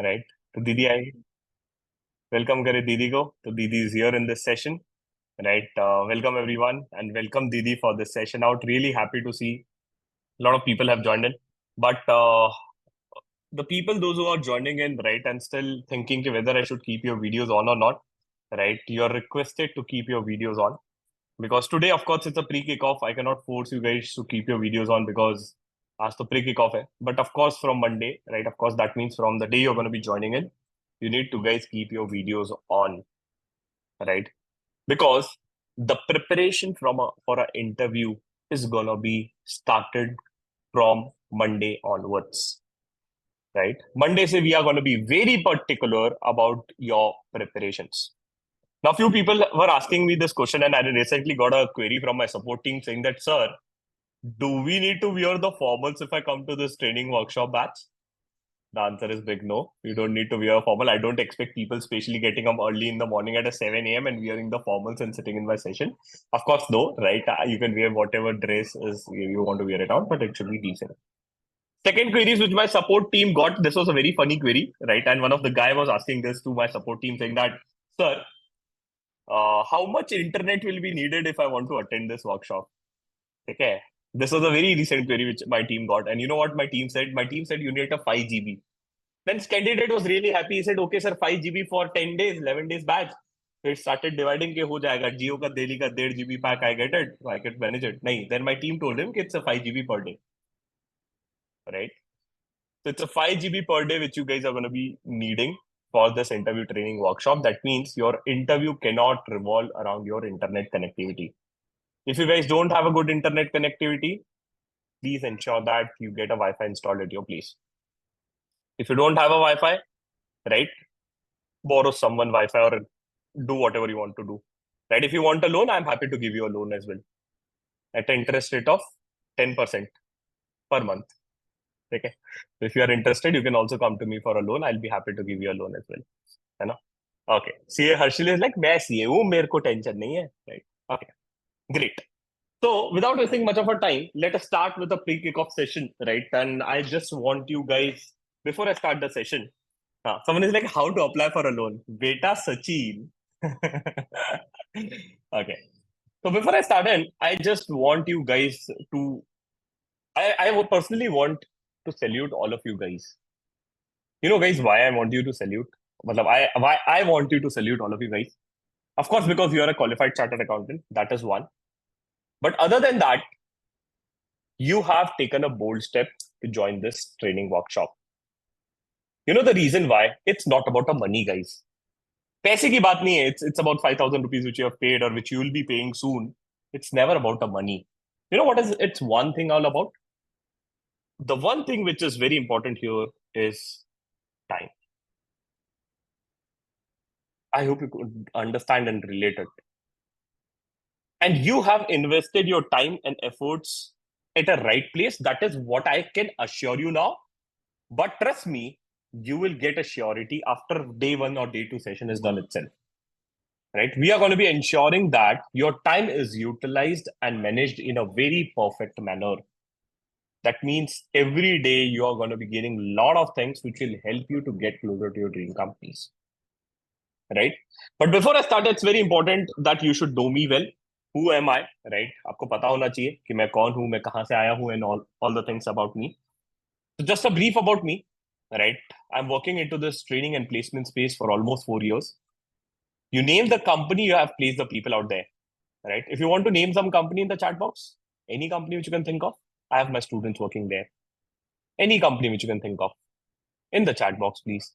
right? तो दीदी I welcome करे दीदी को. तो दीदी is here in this session, right? Welcome everyone and welcome Didi for this session out. Really happy to see a lot of people have joined in, but the people those who are joining in, right, and still thinking ki whether I should keep your videos on or not, right? You are requested to keep your videos on because today, of course, it's a pre-kickoff. I cannot force you guys to keep your videos on because as the pre-kickoff hai. But of course, from Monday, right? Of course, that means from the day you're going to be joining in, you need to guys keep your videos on, right? Because the preparation for an interview is gonna be started from Monday onwards, right? Monday say we are gonna be very particular about your preparations. Now, few people were asking me this question, and I recently got a query from my support team saying that, sir, do we need to wear the formals if I come to this training workshop batch? The answer is big no. You don't need to wear a formal. I don't expect people, especially getting up early in the morning at a 7 a.m. and wearing the formals and sitting in my session. Of course, no, right? You can wear whatever dress is you want to wear it out, but it should be decent. Second queries which my support team got, this was a very funny query, right? And one of the guy was asking this to my support team saying that, sir, how much internet will be needed if I want to attend this workshop? Okay. This was a very recent query which my team got. And you know what my team said? My team said you need a 5 GB. Then candidate was really happy. He said, okay, sir, 5 GB for 10 days, 11 days batch. So it started dividing ke ho jayega. Jio ka daily ka 1.5 GB pack, I get it. So I can manage it. Nahi. Then my team told him it's a 5 GB per day. Right? So it's a 5 GB per day which you guys are going to be needing for this interview training workshop. That means your interview cannot revolve around your internet connectivity. If you guys don't have a good internet connectivity, please ensure that you get a Wi-Fi installed at your place. If you don't have a Wi-Fi, right, borrow someone Wi-Fi or do whatever you want to do. Right? If you want a loan, I'm happy to give you a loan as well at an interest rate of 10% per month. Okay. So if you are interested, you can also come to me for a loan. I'll be happy to give you a loan as well. है ना? Okay. CA Harshil is like, मैं CA हूँ, मेरे को tension नहीं है. Right. Okay. Great. So without wasting much of our time, let us start with the pre-kickoff session, right? And I just want you guys, before I start the session, someone is like, how to apply for a loan? Beta Sachin. Okay. So before I start in, I just want you guys to, I would personally want to salute all of you guys. You know, guys, why I want you to salute? Why I want you to salute all of you guys? Of course, because you are a qualified chartered accountant. That is one. But other than that, you have taken a bold step to join this training workshop. You know the reason why? It's not about the money, guys. पैसे की बात नहीं है. It's about 5,000 rupees which you have paid or which you will be paying soon. It's never about the money. You know what is it's one thing all about? The one thing which is very important here is time. I hope you could understand and relate it. And you have invested your time and efforts at a right place. That is what I can assure you now. But trust me, you will get a surety after day one or day two session is done itself. Right? We are going to be ensuring that your time is utilized and managed in a very perfect manner. That means every day you are going to be getting a lot of things which will help you to get closer to your dream companies. Right? But before I start, it's very important that you should know me well. Who am I? Right? आपको पता होना चाहिए कि मैं कौन हूँ, मैं कहाँ से आया हूँ, and all the things about me. So just a brief about me. Right? I'm working into this training and placement space for almost 4 years. You name the company, you have placed the people out there. Right? If you want to name some company in the chat box, any company which you can think of, I have my students working there. Any company which you can think of in the chat box, please.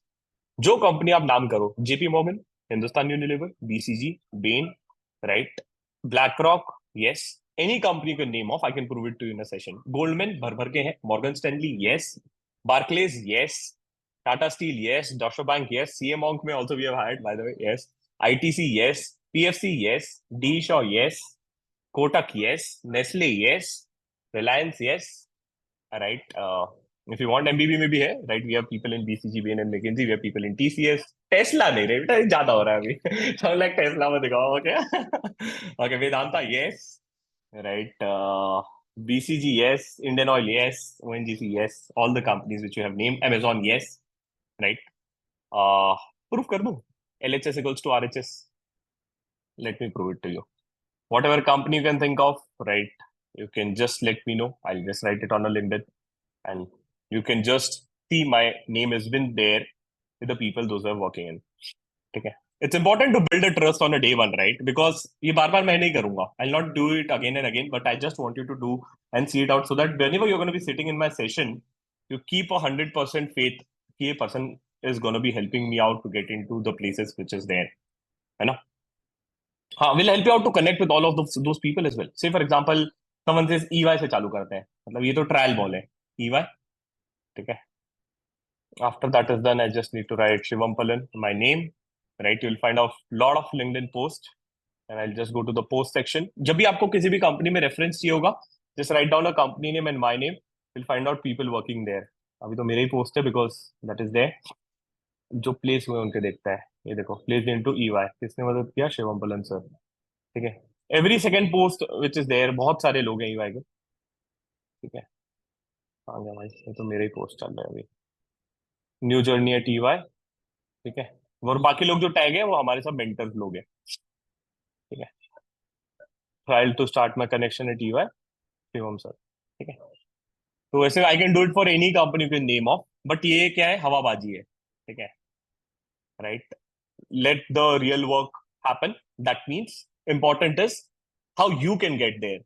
जो company आप नाम करो, JP Morgan, Hindustan Unilever, BCG, Bain, right? BlackRock, yes. Any company you can name off, I can prove it to you in a session. Goldman, भर भर के हैं. Morgan Stanley, yes. Barclays, yes. Tata Steel, yes. Deutsche Bank, yes. CA Monk में also we have hired, by the way, yes. ITC, yes. PFC, yes. D Shaw, yes. Kotak, yes. Nestle, yes. Reliance, yes. All right. If you want MBB में भी है, right? We have people in BCG, Bain and McKinsey. We have people in TCS. Tesla नहीं रहे बेटा, ज्यादा हो रहा है अभी. So like Tesla में दिखाओ, okay? Okay, Vedanta, yes. Right. BCG, yes. Indian Oil, yes. ONGC, yes. All the companies which you have named. Amazon, yes. Right. Proof कर दूं? LHS equals to RHS. Let me prove it to you. Whatever company you can think of, right? You can just let me know. I'll just write it on a LinkedIn, and you can just see my name has been there with the people those who are working in. ठीक है? It's important to build a trust on a day one, right? Because ये बार बार मैं नहीं करूंगा. I'll not do it again and again, but I just want you to do and see it out so that whenever you're going to be sitting in my session, you keep 100% faith कि ये person is going to be helping me out to get into the places which is there. है ना? हाँ, will help you out to connect with all of those people as well. Say for example, someone says EY से चालू करते हैं, मतलब ये तो ट्रायल बॉल है. EY, ठीक है. After that is done, I just need to write Shivam Palan, my name, right? You'll find a lot of LinkedIn posts, and I'll just go to the post section. जब भी आपको किसी भी company में reference चाहिए होगा, just write down a company name and my name. You'll find out people working there. अभी तो मेरा ही पोस्ट है because that is there. जो प्लेस हुए उनके देखता है. ये देखो, प्लेस इनटू EY, किसने मदद किया? शिवम पलन सर. ठीक है. Every second post which is there, बहुत सारे लोग हैं EY के. ठीक है. आ गया भाई, ये तो मेरा ही पोस्ट चल रहा है अभी. New journey at EY. ठीक है. और बाकी लोग जो टैग है वो हमारे सब मेंटर्स लोग हैं. ठीक है. Trial to start my connection at EY, Shivam sir. ठीक है. तो वैसे I can do it for any company के नेम ऑफ, बट ये क्या है? हवाबाजी है. ठीक है. Right. Let the real work happen. That means important is how you can get there,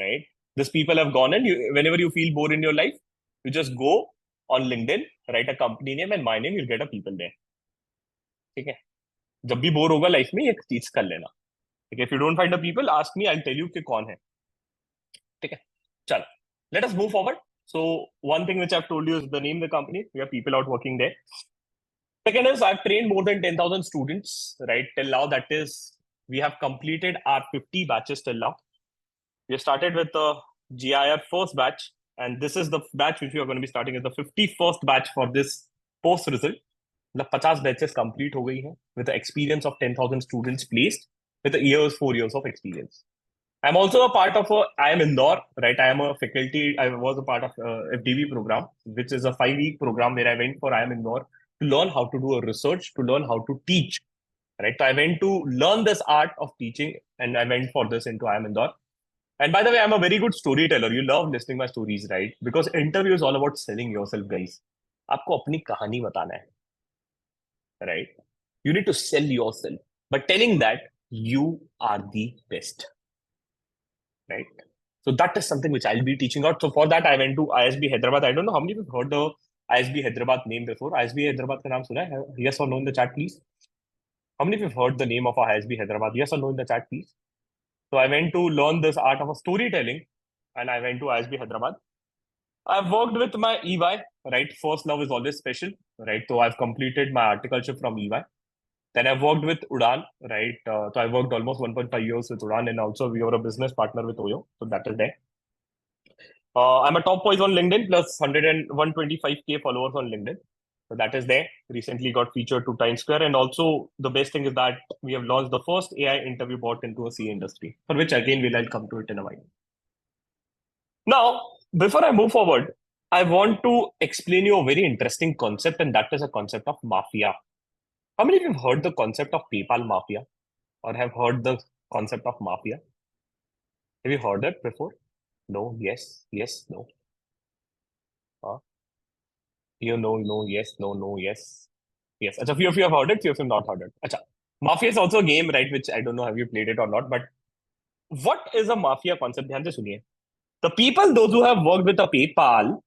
right? These people have gone, and whenever you feel bored in your life, you just go on LinkedIn, write a company name and my name, you'll get a people there. ठीक है. जब भी bore होगा life में एक चीज कर लेना. ठीक है. If you don't find the people, ask me, I'll tell you कि कौन है. ठीक है. चल, let us move forward. So one thing which I've told you is the name of the company. We have people out working there. Second is I've trained more than 10,000 students, right? Till now, that is, we have completed our 50 batches till now. We have started with the GIR first batch, and this is the batch which we are going to be starting as the 51st batch for this post result. The 50 batches complete ho gayi hai with the experience of 10,000 students placed with the 4 years of experience. I'm also a part of I am Indore, right? I am a faculty. I was a part of FDB program, which is a 5-week program where I went for I am Indore to learn how to do a research, to learn how to teach, right? So I went to learn this art of teaching, and I went for this into I am Indore. And by the way, I'm a very good storyteller. You love listening my stories, right? Because interview is all about selling yourself, guys. आपको अपनी कहानी बताना है, right? You need to sell yourself by telling that you are the best, right? So that is something which I'll be teaching out. So for that, I went to ISB Hyderabad. I don't know how many of you have heard the ISB Hyderabad name before. ISB Hyderabad का नाम सुना है? Yes or no in the chat, please. How many of you have heard the name of ISB Hyderabad? Yes or no in the chat, please. So I went to learn this art of storytelling, and I went to ISB Hyderabad. I've worked with my EY, right? First love is always special, right? So I've completed my articleship from EY. Then I've worked with Udan, right? So I worked almost 1.5 years with Udan, and also we were a business partner with Oyo. So that is there. I'm a top voice on LinkedIn, plus 125K followers on LinkedIn. So that is there. Recently got featured to Times Square. And also the best thing is that we have launched the first AI interview bot into a CA industry, for which again, I'll come to it in a while. Now, before I move forward, I want to explain you a very interesting concept, and that is a concept of mafia. How many of you have heard the concept of PayPal mafia, or have heard the concept of mafia? Have you heard it before? No, yes, yes, no. You know, no, yes, no, no, yes. Yes. A few of you have heard it, few of you have not heard it. Acha. Mafia is also a game, right? Which I don't know, have you played it or not? But what is a mafia concept? ध्यान से सुनिए. The people, those who have worked with a PayPal,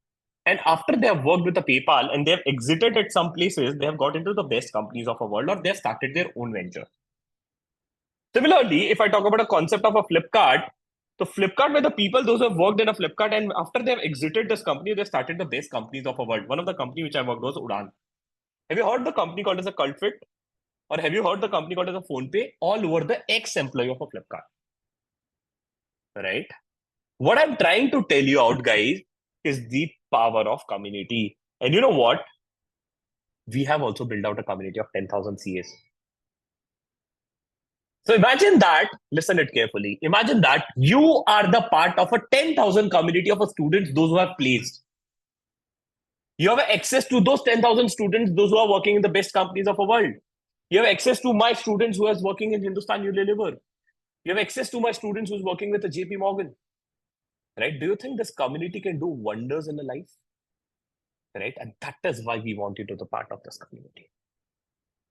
and after they have worked with a PayPal and they have exited at some places, they have got into the best companies of the world, or they have started their own venture. Similarly, if I talk about a concept of a Flipkart, so Flipkart were the people, those who have worked in a Flipkart, and after they have exited this company, they started the best companies of the world. One of the company which I worked was Udan. Have you heard the company called as a Cultfit? Or have you heard the company called as a PhonePe? All over the ex-employee of a Flipkart. Right? What I'm trying to tell you out, guys, is the power of community. And you know what? We have also built out a community of 10,000 CAs. So imagine that, listen it carefully. Imagine that you are the part of a 10,000 community of a students, those who have placed. You have access to those 10,000 students, those who are working in the best companies of the world. You have access to my students who are working in Hindustan Unilever. You have access to my students who's working with the JP Morgan. Right? Do you think this community can do wonders in a life? Right? And that is why we want you to be part of this community.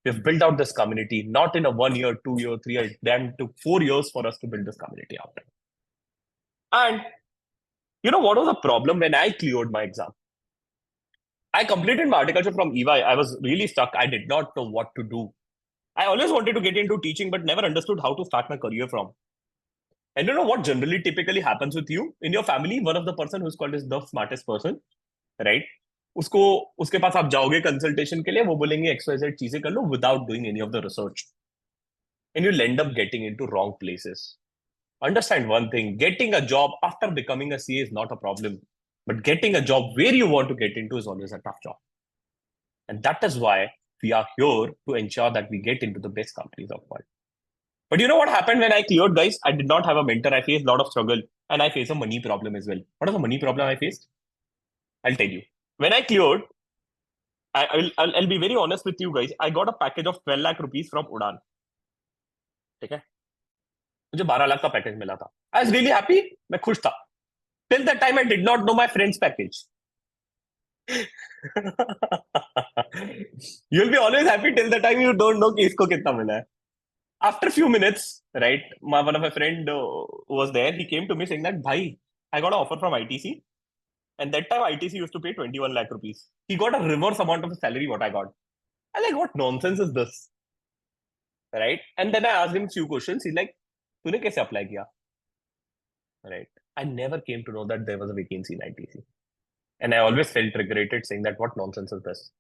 We've built out this community, not in a 1 year, 2 year, 3 year, then took 4 years for us to build this community out. And you know what was the problem when I cleared my exam? I completed my articulture from EY. I was really stuck. I did not know what to do. I always wanted to get into teaching, but never understood how to start my career from. And you know what generally typically happens with you? In your family, one of the person who's called is the smartest person, right? उसको उसके पास आप जाओगे consultation के लिए, वो बोलेंगे XYZ चीजें कर लो without doing any of the research. And you'll end up getting into wrong places. Understand one thing, getting a job after becoming a CA is not a problem. But getting a job where you want to get into is always a tough job. And that is why we are here to ensure that we get into the best companies of the world. But you know what happened when I cleared, guys? I did not have a mentor. I faced a lot of struggle and I faced a money problem as well. What is the money problem I faced? I'll tell you. When I cleared, I'll be very honest with you guys. I got a package of 12 lakh rupees from Udan. ठीक है मुझे 12 लाख का package मिला था. I was really happy. मैं खुश था. Till that time I did not know my friends package. You'll be always happy till the time you don't know कि इसको कितना मिला है. After a few minutes, right, one of my friend was there. He came to me saying that, Bhai, I got an offer from ITC. And that time ITC used to pay 21 lakh rupees. He got a reverse amount of the salary what I got. I'm like, what nonsense is this? Right? And then I asked him a few questions. He's like, तूने कैसे apply किया? Right? I never came to know that there was a vacancy in ITC. And I always felt regretted saying that what nonsense is this?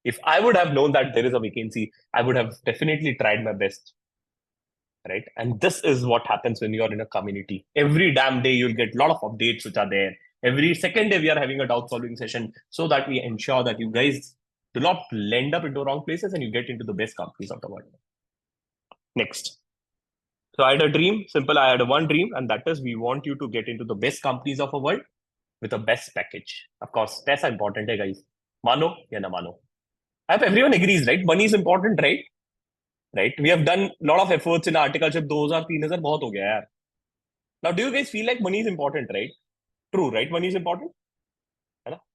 If I would have known that there is a vacancy, I would have definitely tried my best. Right? And this is what happens when you're in a community. Every damn day, you'll get a lot of updates which are there. Every second day, we are having a doubt solving session so that we ensure that you guys do not land up into wrong places and you get into the best companies of the world. Next. So I had a dream, simple. I had one dream, and that is we want you to get into the best companies of the world with the best package. Of course, that's important, guys. Mano ya na mano. I hope everyone agrees, right? Money is important, right? Right? We have done a lot of efforts in articleship. 2000-3000 बहुत हो गया यार. Now, do you guys feel like money is important, right? True, right? Money is important.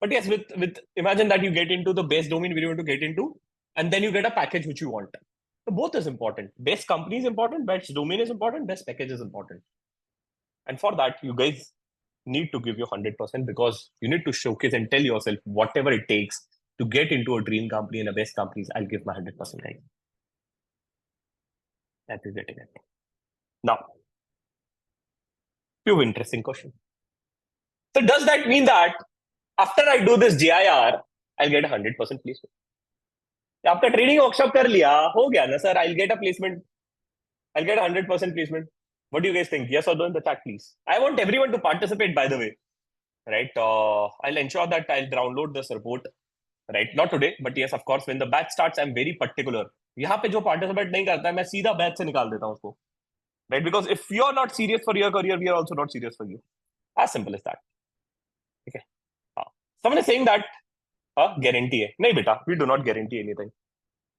But yes, with imagine that you get into the best domain where you want to get into, and then you get a package which you want. So both is important. Best company is important, best domain is important, best package is important. And for that, you guys need to give your 100% because you need to showcase and tell yourself whatever it takes to get into a dream company and a best companies. I'll give my 100%, guys. That is getting it. Now, few interesting questions. So does that mean that after I do this GIR, I'll get 100% placement? After training workshop kar liya, ho gaya na sir, I'll get a placement. I'll get 100% placement. What do you guys think? Yes or no in the chat, please. I want everyone to participate, by the way. Right? I'll ensure that I'll download this report. Right? Not today, but yes, of course, when the batch starts, I'm very particular. यहाँ पे जो participate नहीं करता है, मैं सीधा batch से निकाल देता हूँ उसको. Right? Because if you're not serious for your career, we are also not serious for you. As simple as that. Okay. Someone is saying that guarantee है. नहीं बेटा, we do not guarantee anything.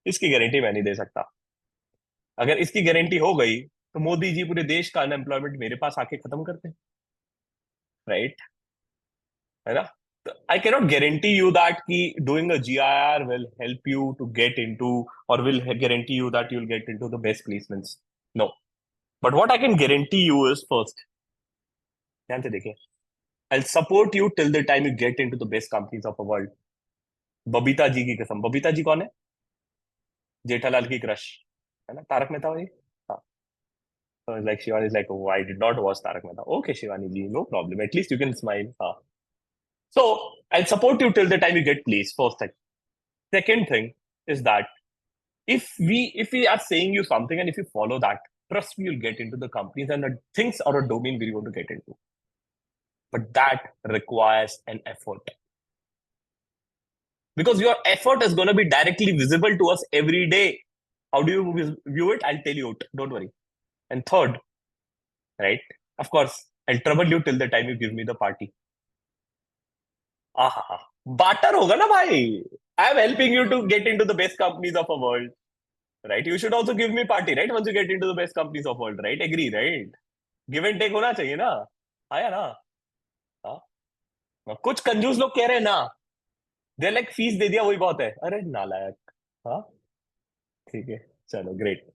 इसकी guarantee मैं नहीं दे सकता. अगर इसकी guarantee हो गई, तो मोदी जी पूरे देश का unemployment मेरे पास आके खत्म करते हैं. Right? है ना? I cannot guarantee you that doing a GIR will help you to get into or will guarantee you that you'll get into the best placements. No. But what I can guarantee you is first, ध्यान से देखिए, I'll support you till the time you get into the best companies of the world. Babita ji की कसम. बबीता जी कौन है? जेठालाल की crush है ना, तारक मेहता वाली. हाँ. So it's like Shivani is like, oh, I did not watch Tarak Mehta. Okay, Shivani ji, no problem. At least you can smile. So I'll support you till the time you get placed. First thing. Second thing is that if we are saying you something and if you follow that, trust me, you'll get into the companies and the things or a domain where you want to get into. But that requires an effort. Because your effort is going to be directly visible to us every day. How do you view it? I'll tell you. Don't worry. And third, right? Of course, I'll trouble you till the time you give me the party. Barter होगा ना भाई. I am helping you to get into the best companies of a world. Right, you should also give me party, right, once you get into the best companies of world, right, agree, right. Give and take होना चाहिए ना. आया ना. हाँ. कुछ कंजूस लोग कह रहे हैं ना, दे लाइक फीस दे दिया वही बहुत है. अरे नालायक. हाँ. ठीक है. चलो great.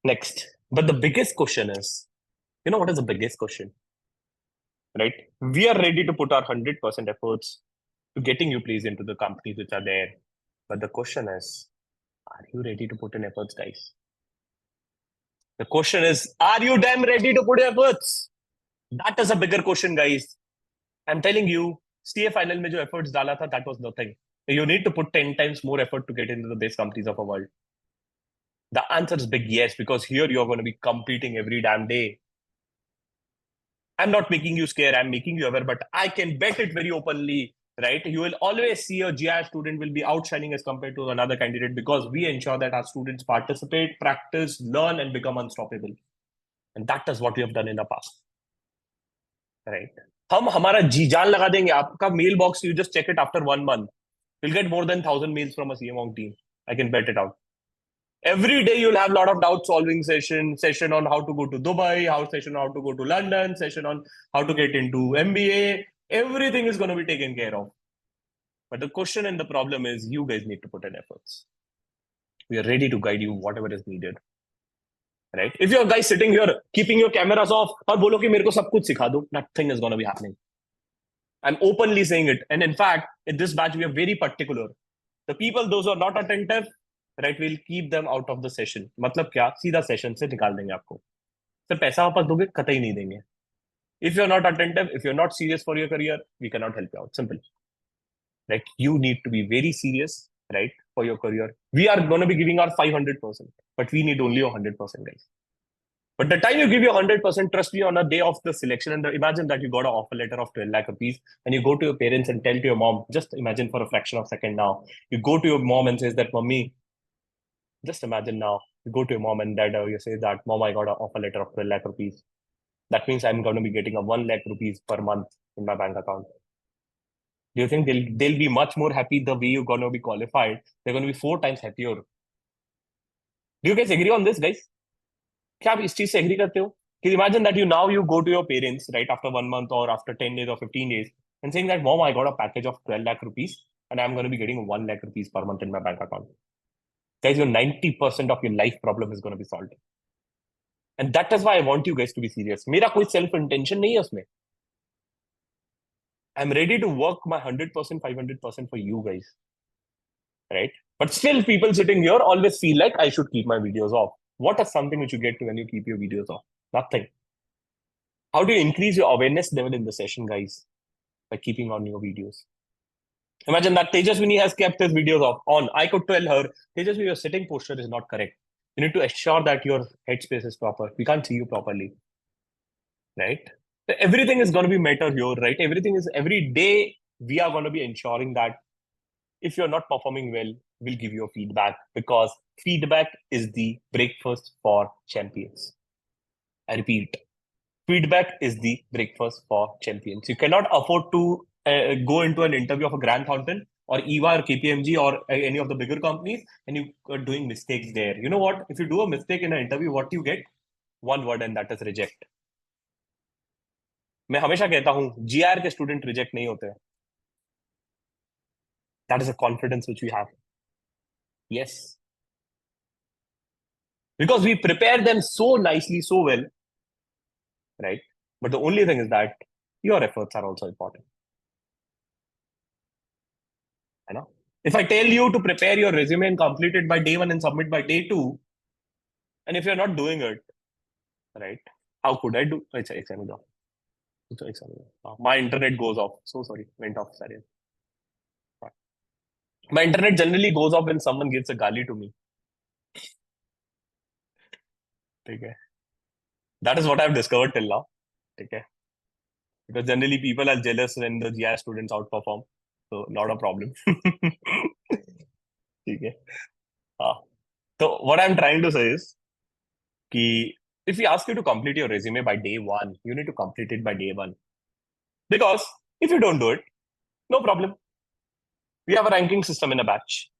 Next. But the biggest question is, you know what is the biggest question, right? We are ready to put our 100% efforts to getting you placed into the companies which are there, but the question is, are you ready to put in efforts, guys? The question is, are you damn ready to put efforts? That is a bigger question, guys. I'm telling you, CA final में जो efforts डाला था, that was nothing. You need to put 10 times more effort to get into the best companies of the world. The answer is big yes, because here you're going to be competing every damn day. I'm not making you scared, I'm making you aware, but I can bet it very openly, right? You will always see a GI student will be outshining as compared to another candidate, because we ensure that our students participate, practice, learn, and become unstoppable. And that is what we have done in the past, right? हम हमारा जी जान लगा देंगे. आपका mail box, you just check it after 1 month. You'll get more than 1,000 mails from a CMONG team. I can bet it out. Every day you'll have a lot of doubt solving session on how to go to Dubai, session on how to go to London, session on how to get into MBA. Everything is going to be taken care of. But the question and the problem is, you guys need to put in efforts. We are ready to guide you whatever is needed, right? If you're guys sitting here keeping your cameras off और बोलो कि मेरे को सब कुछ सिखा दो, nothing is going to be happening. I'm openly saying it. And in fact, in this batch, we are very particular. The people, those who are not attentive, right, we'll keep them out of the session. मतलब क्या, सीधा session से निकाल देंगे आपको. Sir पैसा वापस दोगे, कतई नहीं देंगे. If you're not attentive, if you're not serious for your career, we cannot help you out. Simple. Right? You need to be very serious, right, for your career. We are going to be giving our 500%, but we need only 100%, guys. But the time you give your 100%, trust me, on a day of the selection, and imagine that you got an offer letter of 12 lakh rupees, and you go to your parents and tell to your mom, just imagine for a fraction of a second now, you go to your mom and says that, Mummy, just imagine now, you go to your mom and dad, you say that, Mom, I got an offer letter of 12 lakh rupees. That means I'm going to be getting a 1 lakh rupees per month in my bank account. Do you think they'll be much more happy the way you're going to be qualified? They're going to be 4 times happier. Do you guys agree on this, guys? क्या आप इस चीज से agree करते हो कि imagine that you go to your parents right after 1 month or after 10 days or 15 days and saying that, Mom, I got a package of 12 lakh rupees and I'm going to be getting 1 lakh rupees per month in my bank account. Guys, your 90% of your life problem is going to be solved. And that is why I want you guys to be serious. मेरा कोई self intention नहीं है उसमें. I'm ready to work my 100%, 500% for you guys. Right? But still, people sitting here always feel like I should keep my videos off. What is something which you get to when you keep your videos off? Nothing. How do you increase your awareness level in the session, guys? By keeping on your videos. Imagine that Tejaswini has kept his videos off on. I could tell her, Tejaswini, your sitting posture is not correct. You need to assure that your headspace is proper. We can't see you properly. Right? So everything is going to be matter here, right? Every day we are going to be ensuring that if you're not performing well, we'll give you a feedback, because feedback is the breakfast for champions. I repeat, feedback is the breakfast for champions. You cannot afford to go into an interview of a Grant Thornton or EVA or KPMG or any of the bigger companies and you are doing mistakes there. You know what? If you do a mistake in an interview, what you get? One word, and that is reject. मैं हमेशा कहता हूँ, GR के student reject नहीं होते. That is a confidence which we have. Yes. Because we prepare them so nicely, so well, right? But the only thing is that your efforts are also important. I know. If I tell you to prepare your resume and complete it by day 1 and submit by day 2, and if you're not doing it, right, how could I do? My internet goes off. So sorry, went off. Sorry. My internet generally goes off when someone gives a gali to me. Okay. That is what I've discovered till now. Okay. Because generally people are jealous when the GI students outperform. So not a problem. Okay. So what I'm trying to say is कि if we ask you to complete your resume by day 1, you need to complete it by day 1. Because if you don't do it, no problem. We have a ranking system in a batch.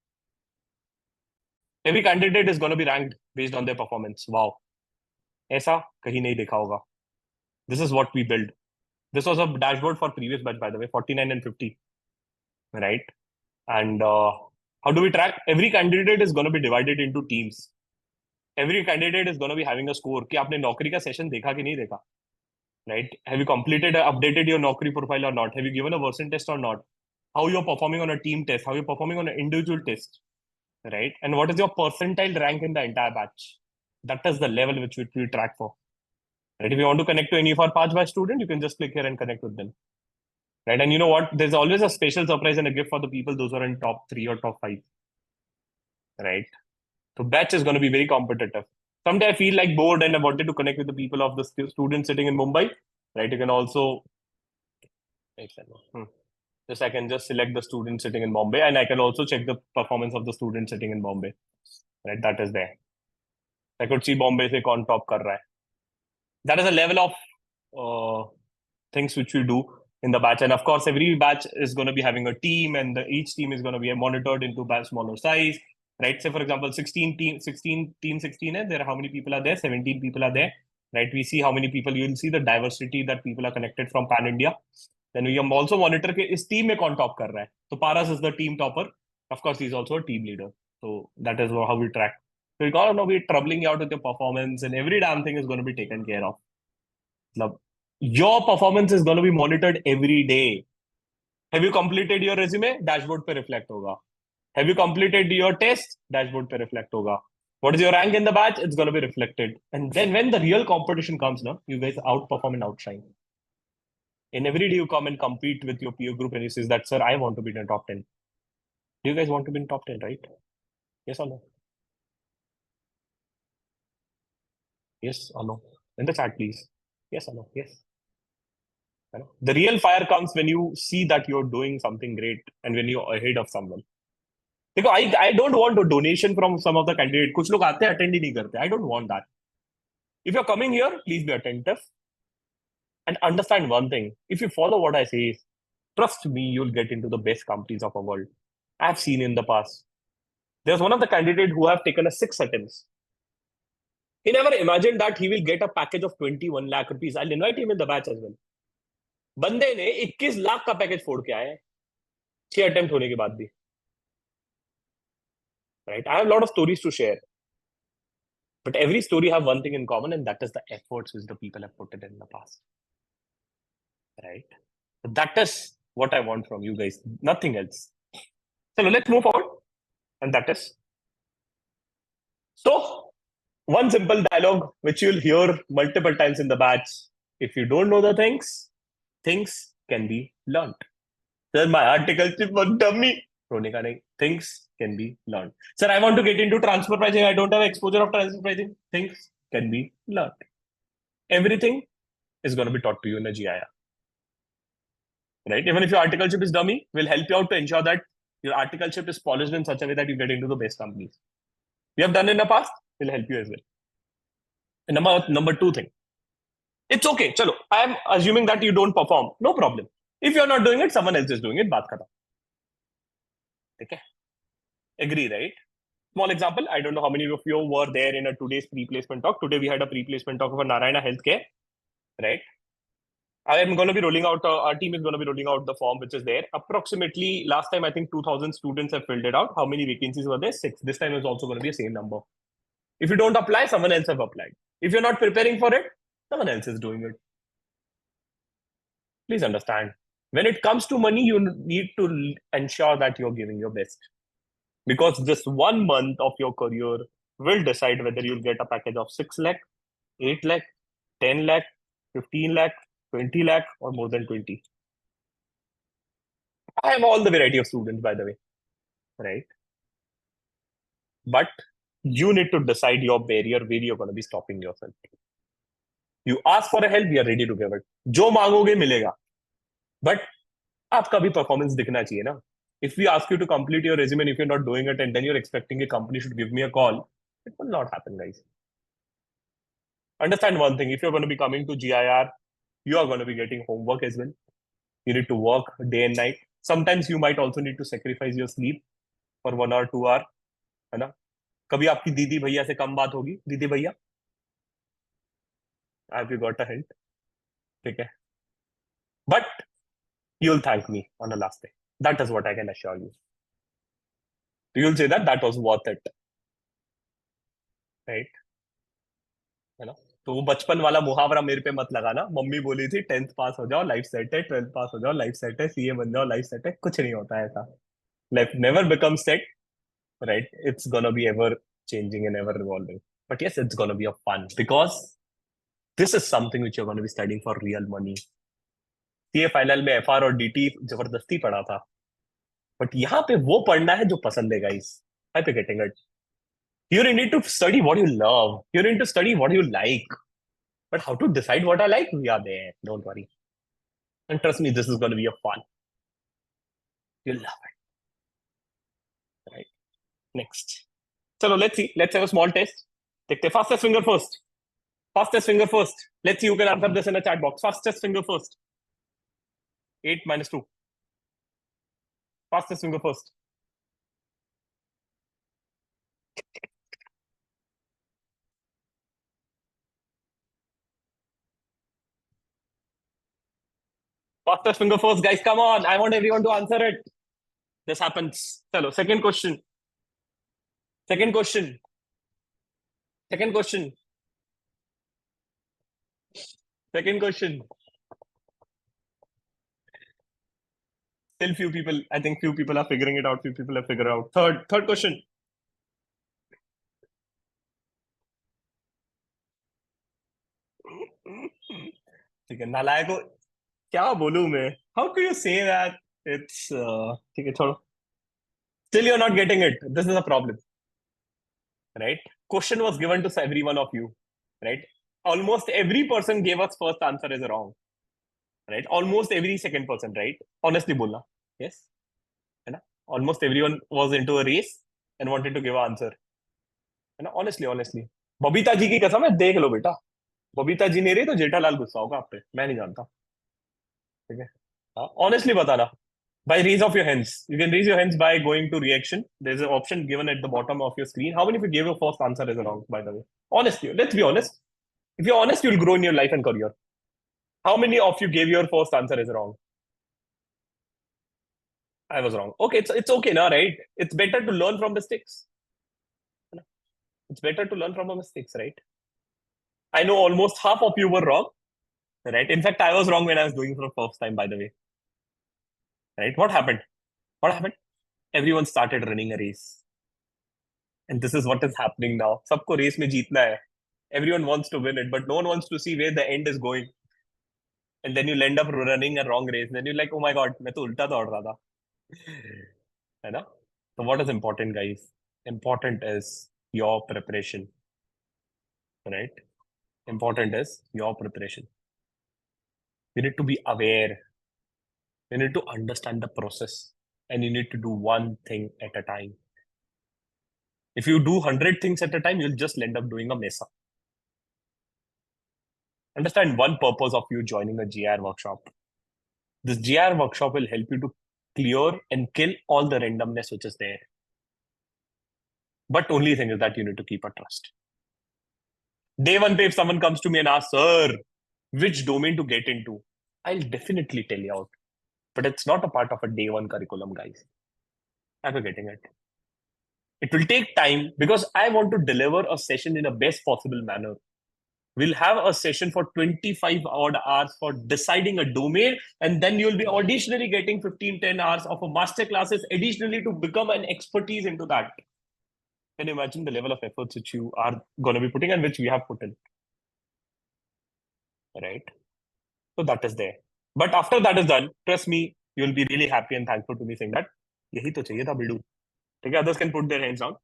Every candidate is going to be ranked based on their performance. Wow. ऐसा कहीं नहीं देखा होगा. This is what we build. This was a dashboard for previous batch, by the way, 49 and 50, right? And how do we track? Every candidate is going to be divided into teams. Every candidate is going to be having a score. कि आपने नौकरी का session देखा कि नहीं देखा, right? Have you completed, updated your नौकरी profile or not? Have you given a version test or not? How you're performing on a team test? How you're performing on an individual test, right? And what is your percentile rank in the entire batch? That is the level which we track for. Right? If you want to connect to any of our Paj batch student, you can just click here and connect with them. Right? And you know what? There's always a special surprise and a gift for the people those who are in top 3 or top 5. Right? So batch is going to be very competitive. Someday I feel like bored and I wanted to connect with the people of the students sitting in Mumbai. Right? You can also just I can just select the student sitting in Bombay and I can also check the performance of the student sitting in Bombay. Right? That is there. I could see Bombay se on top kar raha hai. That is a level of things which we do in the batch. And of course, every batch is going to be having a team, and each team is going to be monitored into batch smaller size, right? Say, for example, 16 team, 16 team, 16 there. How many people are there? 17 people are there, right? We see how many people. You'll see the diversity that people are connected from pan India. Then we also monitor ke is team mein kaun top kar raha hai. So Paras is the team topper. Of course, he's also a team leader. So that is how we track. So you're going to be troubling you out with your performance, and every damn thing is going to be taken care of. Your performance is going to be monitored every day. Have you completed your resume? Dashboard pe reflect hoga. Have you completed your test? Dashboard pe reflect hoga. What is your rank in the batch? It's going to be reflected. And then when the real competition comes, no, you guys outperform and outshine. And every day you come and compete with your peer group and you say that, sir, I want to be in the top 10. You guys want to be in top 10, right? Yes or no? Yes or no? In the chat, please. Yes or no? Yes. The real fire comes when you see that you're doing something great and when you're ahead of someone. देखो, I don't want a donation from some of the candidates. कुछ लोग आते हैं attend ही नहीं करते. I don't want that. If you're coming here, please be attentive and understand one thing. If you follow what I say, trust me, you'll get into the best companies of the world. I've seen in the past. There's one of the candidates who have taken a 6 attempts. He never imagined that he will get a package of 21 lakh rupees. I'll invite him in the batch as well. बंदे ने 21 लाख का package फोड़ के आया है 6 attempt होने के बाद भी. Right? I have a lot of stories to share. But every story have one thing in common, and that is the efforts which the people have put in the past. Right? That is what I want from you guys. Nothing else. So let's move forward. And that is. So, one simple dialogue which you'll hear multiple times in the batch. If you don't know the things can be learned. Sir, my article was dummy. Things can be learned. Sir, I want to get into transfer pricing. I don't have exposure of transfer pricing. Things can be learned. Everything is going to be taught to you in a GIR. Right? Even if your articleship is dummy, we'll help you out to ensure that your articleship is polished in such a way that you get into the best companies. We have done in the past, we'll help you as well. And number 2 thing. It's okay. Chalo, I am assuming that you don't perform. No problem. If you're not doing it, someone else is doing it. Baat khatam. Okay. Agree, right? Small example. I don't know how many of you were there in a today's pre-placement talk. Today we had a pre-placement talk for Narayana Healthcare, right? I am going to be rolling out, our team is going to be rolling out the form which is there. Approximately last time, I think 2,000 students have filled it out. How many vacancies were there? 6. This time is also going to be the same number. If you don't apply, someone else have applied. If you're not preparing for it, someone else is doing it. Please understand. When it comes to money, you need to ensure that you're giving your best. Because this 1 month of your career will decide whether you'll get a package of 6 lakh, 8 lakh, 10 lakh, 15 lakh, 20 lakh, or more than 20. I have all the variety of students, by the way, right? But you need to decide your barrier where you're going to be stopping yourself. You ask for a help, we are ready to give it. जो मांगोगे मिलेगा. But आपका भी performance दिखना चाहिए ना. If we ask you to complete your resume and if you're not doing it and then you're expecting a company should give me a call, it will not happen, guys. Understand one thing. If you're going to be coming to GIR, you are going to be getting homework as well. You need to work day and night. Sometimes you might also need to sacrifice your sleep for 1 or 2 hour, है ना? कभी आपकी दीदी भैया से कम बात होगी? दीदी भैया, have you got a hint? ठीक है. But you'll thank me on the last day. That is what I can assure you. You'll say that that was worth it, right? है ना? तो वो बचपन वाला मुहावरा मेरे पे मत लगाना. मम्मी बोली थी 10th पास हो जाओ लाइफ सेट है, 12th पास हो जाओ लाइफ सेट है, सीए बन जाओ लाइफ सेट है. कुछ नहीं होता है ऐसा. Life never become set, right? It's gonna be ever changing and ever evolving. But yes, it's gonna be a fun because this is something which you're gonna be studying for real money. CA final में FR और DT जबरदस्ती पढ़ा था, but यहाँ पे वो पढ़ना है जो पसंद है गाइस. आई पे getting it. You need to study what you love. You need to study what you like. But how to decide what I like? We are there. Don't worry. And trust me, this is going to be a fun. You'll love it. Right. Next. So let's see. Let's have a small test. Take the fastest finger first. Fastest finger first. Let's see who can answer this in the chat box. Fastest finger first. 8 minus 2. Fastest finger first. Fastest finger first, guys. Come on. I want everyone to answer it. This happens. Hello. Second question. Second question. Second question. Second question. Still few people, I think few people are figuring it out. Few people have figured out. Third question. ठीक है, नालायक को क्या बोलूं मैं? How could you say that? It's ठीक है, छोड़ो. Still you're not getting it. This is a problem, right? Question was given to every one of you, right? Almost every person gave us first answer is wrong, right? Almost every second person, right? Honestly बोलना, yes, है ना? Almost everyone was into a race and wanted to give an answer, है ना? Honestly. Babita ji की कसम है, देख लो बेटा. बबीता जी नहीं रही तो जेठालाल गुस्सा होगा आप पे. मैं नहीं जानता. ठीक है, हाँ, ऑनेस्टली बताना. By raise of your hands. You can raise your hands by going to reaction. There's an option given at the bottom of your screen. How many of you gave your first answer as wrong, by the way? Honestly, let's be honest. If you're honest, you'll grow in your life and career. How many of you gave your first answer as wrong? I was wrong. Okay, it's okay now, right? It's better to learn from mistakes. It's better to learn from our mistakes, right? I know almost half of you were wrong, right? In fact, I was wrong when I was doing it for the first time, by the way. Right? What happened? What happened? Everyone started running a race. And this is what is happening now. सबको race में जीतना है. Everyone wants to win it, but no one wants to see where the end is going. And then you'll end up running a wrong race. Then you're like, oh my God, मैं तो उल्टा दौड़ रहा था. है ना? So what is important, guys? Important is your preparation. Right? Important is your preparation. You need to be aware. You need to understand the process. And you need to do one thing at a time. If you do 100 things at a time, you'll just end up doing a mess up. Understand one purpose of you joining a GR workshop. This GR workshop will help you to clear and kill all the randomness which is there. But only thing is that you need to keep a trust. Day one, if someone comes to me and asks, sir, which domain to get into, I'll definitely tell you out. But it's not a part of a day one curriculum, guys. I'm getting it. It will take time because I want to deliver a session in a best possible manner. We'll have a session for 25 odd hours for deciding a domain, and then you'll be additionally getting 10 hours of a masterclasses additionally to become an expertise into that. Can you imagine the level of efforts which you are going to be putting and which we have put in? Right? So that is there. But after that is done, trust me, you'll be really happy and thankful to me saying that, yahi to chahiye tha Bidu. Okay, others can put their hands down.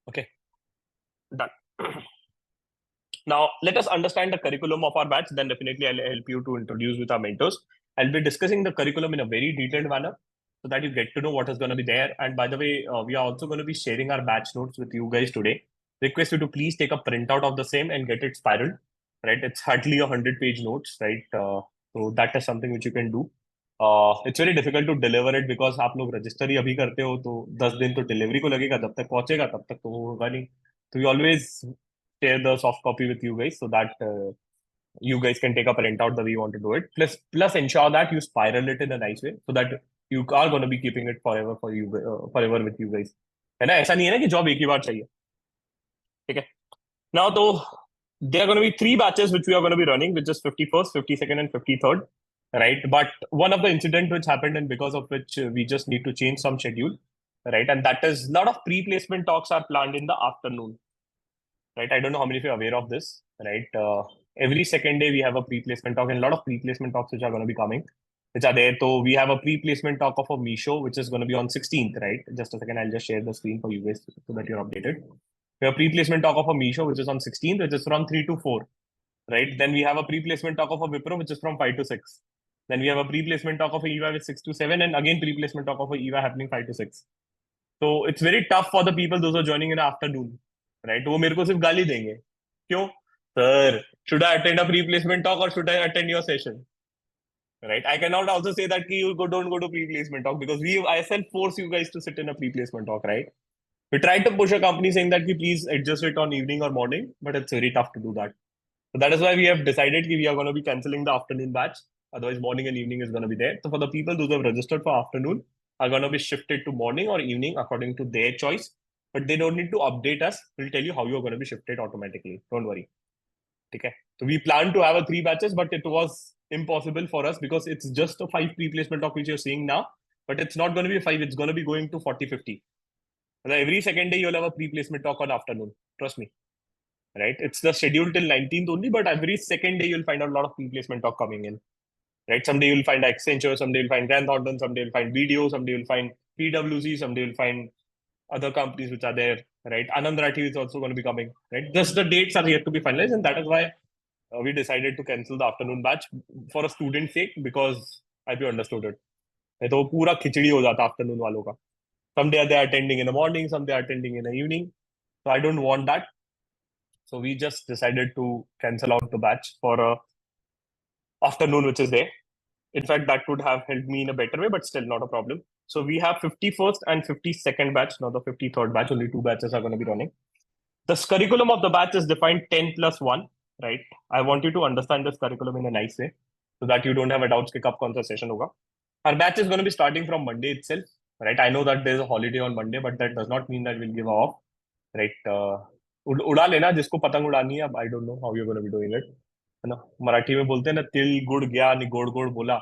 Okay, done. Now, let us understand the curriculum of our batch. Then definitely I'll help you to introduce with our mentors. I'll be discussing the curriculum in a very detailed manner so that you get to know what is going to be there. And by the way, we are also going to be sharing our batch notes with you guys today. Request you to please take a printout of the same and get it spiraled, right? It's hardly 100-page notes, right? So that is something which you can do. It's very difficult to deliver it because आप लोग register ही अभी करते हो, तो 10 दिन तो delivery को लगेगा, जब तक पहुंचेगा तब तक तो वो होगा नहीं। तो we always share the soft copy with you guys, so that you guys can take a print out the way you want to do it. Plus ensure that you spiral it in a nice way so that you are going to be keeping it forever for you, forever with you guys. है ना? ऐसा नहीं है ना कि job एक ही बार चाहिए। ठीक है। Now, though, there are going to be three batches which we are going to be running, which is 51st, 52nd, and 53rd, right? But one of the incident which happened, and because of which we just need to change some schedule, right? And that is a lot of pre-placement talks are planned in the afternoon, right? I don't know how many of you are aware of this, right? Every second day we have a pre-placement talk, and a lot of pre-placement talks which are going to be coming, which are there. So we have a pre-placement talk of a Misho, which is going to be on 16th, right? Just a second, I'll just share the screen for you guys so that you're updated. We have pre-placement talk of a Misho, which is on 16th, which is from 3 to 4, right? Then we have a pre-placement talk of a Wipro, which is from 5 to 6. Then we have a pre-placement talk of a EVA with 6 to 7, and again pre-placement talk of a EVA happening 5 to 6. So it's very tough for the people those who are joining in the afternoon, right? वो मेरे को सिर्फ गाली देंगे, क्यों? Sir, should I attend a pre-placement talk or should I attend your session? Right? I cannot also say that you don't go to pre-placement talk because I self force you guys to sit in a pre-placement talk, right? We tried to push a company saying that please adjust it on evening or morning, but it's very tough to do that. So that is why we have decided we are going to be canceling the afternoon batch. Otherwise, morning and evening is going to be there. So for the people those who have registered for afternoon are going to be shifted to morning or evening according to their choice. But they don't need to update us. We'll tell you how you are going to be shifted automatically. Don't worry. Okay. So we plan to have a 3 batches, but it was impossible for us because it's just a 5 pre-placement talk which you're seeing now. But it's not going to be a 5. It's going to be going to 40, 50. Every second day you'll have a pre-placement talk on afternoon. Trust me. Right? It's the schedule till 19th only, but every second day you'll find a lot of pre-placement talk coming in. Right? Someday you'll find Accenture, someday you'll find Grant Thornton, someday you'll find Video, someday you'll find PwC, someday you'll find other companies which are there. Right? Anand Rathi is also going to be coming. Right? Just the dates are yet to be finalized, and that is why we decided to cancel the afternoon batch for a student's sake because I understood it. नहीं तो वो पूरा खिचड़ी हो जाता afternoon वालों का. Someday they are attending in the morning, some they are attending in the evening. So I don't want that. So we just decided to cancel out the batch for a afternoon, which is there. In fact, that would have helped me in a better way, but still not a problem. So we have 51st and 52nd batch, not the 53rd batch. Only 2 batches are going to be running. The curriculum of the batch is defined 10 plus 1, right? I want you to understand this curriculum in a nice way so that you don't have a doubts कि कब कौन सा session होगा. Our batch is going to be starting from Monday itself, right? I know that there's a holiday on Monday, but that does not mean that we'll give off, right? उड़ा लेना जिसको पतंग उड़ानी है. अब I don't know how you're going to be doing it. है ना? मराठी में बोलते हैं ना, तिल गुड़ गया नि गोड़ गोड़ बोला.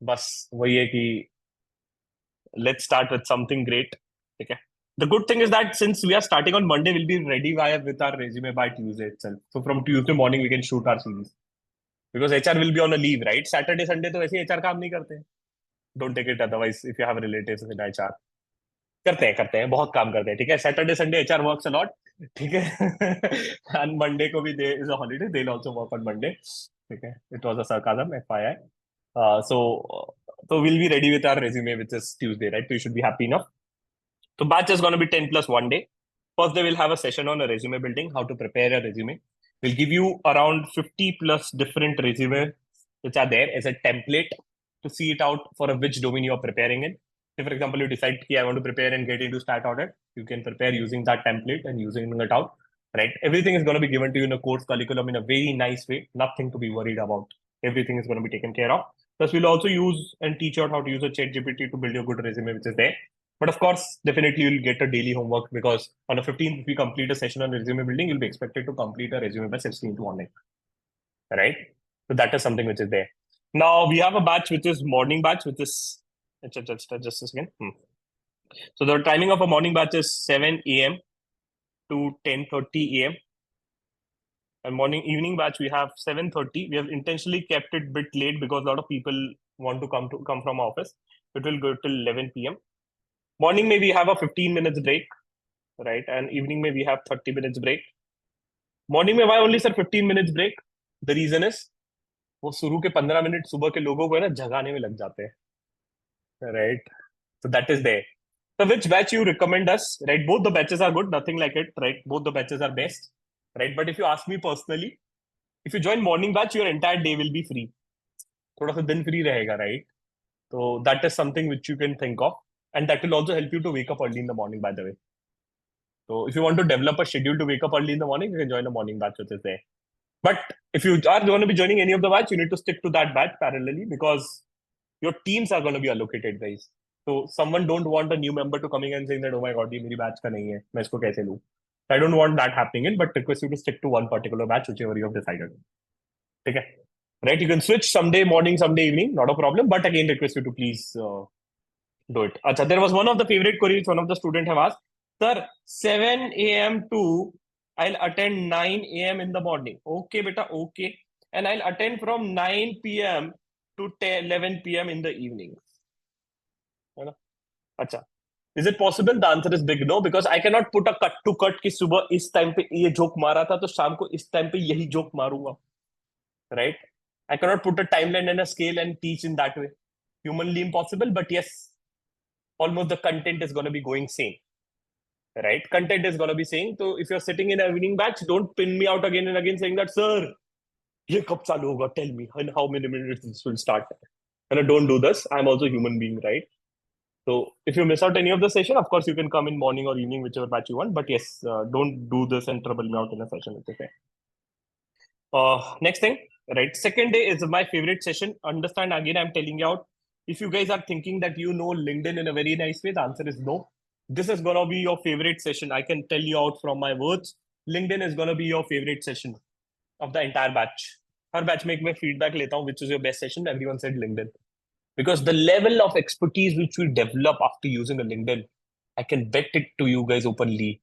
बस वही है कि let's start with something great. Okay. The good thing is that since we are starting on Monday, we'll be ready with our resume by Tuesday itself. So from Tuesday morning, we can shoot our series. Because HR will be on a leave, right? Saturday, Sunday, तो वैसे HR काम नहीं करते. Don't take it otherwise if you have relatives in HR. करते हैं बहुत काम करते हैं. ठीक है. Saturday, Sunday, HR works a lot. ठीक है. And Monday को भी there is a holiday. They'll also work on Monday. ठीक है. It was a sarcasm, FYI. So we'll be ready with our resume, which is Tuesday, right? So you should be happy enough. So batch is going to be 10 plus 1 day. First, they will have a session on a resume building, how to prepare a resume. We'll give you around 50 plus different resume which are there as a template to see it out for which domain you are preparing in. If, for example, you decide, I want to prepare and get into stat audit, you can prepare using that template and using it out, right? Everything is going to be given to you in a course curriculum in a very nice way. Nothing to be worried about. Everything is going to be taken care of. Plus, we'll also use and teach out how to use a chat GPT to build your good resume, which is there. But of course, definitely you'll get a daily homework because on the 15th, if we complete a session on resume building, you'll be expected to complete a resume by 16th morning, right? So that is something which is there. Now we have a batch which is morning batch, which is just a second. So the timing of a morning batch is 7 a.m. to 10:30 a.m. And evening batch we have 7:30. We have intentionally kept it a bit late because a lot of people want to come from office. It will go till 11 p.m. Morning may we have a 15 minutes break, right? And evening may we have 30 minutes break. Morning में why only sir 15 minutes break? The reason is वो शुरू के 15 minute सुबह के लोगों को है ना जगाने में लग जाते हैं, right? So that is there. So which batch you recommend us, right? Both the batches are good, nothing like it, right? Both the batches are best, right? But if you ask me personally, if you join morning batch, your entire day will be free. थोड़ा सा दिन free रहेगा, right? So that is something which you can think of. And that will also help you to wake up early in the morning, by the way. So if you want to develop a schedule to wake up early in the morning, you can join a morning batch, which is there. But if you are going to be joining any of the batch, you need to stick to that batch parallelly because your teams are going to be allocated, guys. So someone don't want a new member to coming and saying that, oh my God, ये मेरी batch का नहीं है, मैं इसको कैसे लूँ? I don't want that happening in, but request you to stick to one particular batch, whichever you have decided. Okay, right? You can switch someday morning, someday evening, not a problem. But again, request you to please do it. Acha, there was one of the favorite queries one of the student have asked, sir, 7 a.m. to I'll attend 9 a.m. in the morning. Okay, beta, okay. And I'll attend from 9 p.m. to 10, 11 p.m. in the evening. Acha. Is it possible? The answer is big no, because I cannot put a cut to cut कि सुबह इस time पे ये joke मारा था तो शाम को इस टाइम पे यही जोक मारूंगा, right? I cannot put a timeline and a scale and teach in that way. Humanly impossible, but yes, almost the content is going to be going same, right? Content is going to be saying. So if you're sitting in a evening batch, don't pin me out again and again saying that, sir, ये कब चालू होगा? Tell me, and how many minutes this will start. And I don't do this. I'm also a human being, right? So if you miss out any of the session, of course you can come in morning or evening, whichever batch you want. But yes, don't do this and trouble me out in a session. It's okay. Next thing, right? Second day is my favorite session. Understand again, I'm telling you out. If you guys are thinking that you know LinkedIn in a very nice way, the answer is no. This is gonna be your favorite session. I can tell you out from my words. LinkedIn is gonna be your favorite session of the entire batch. Her batch make my feedback later on, which is your best session. Everyone said LinkedIn. Because the level of expertise which we develop after using a LinkedIn, I can bet it to you guys openly,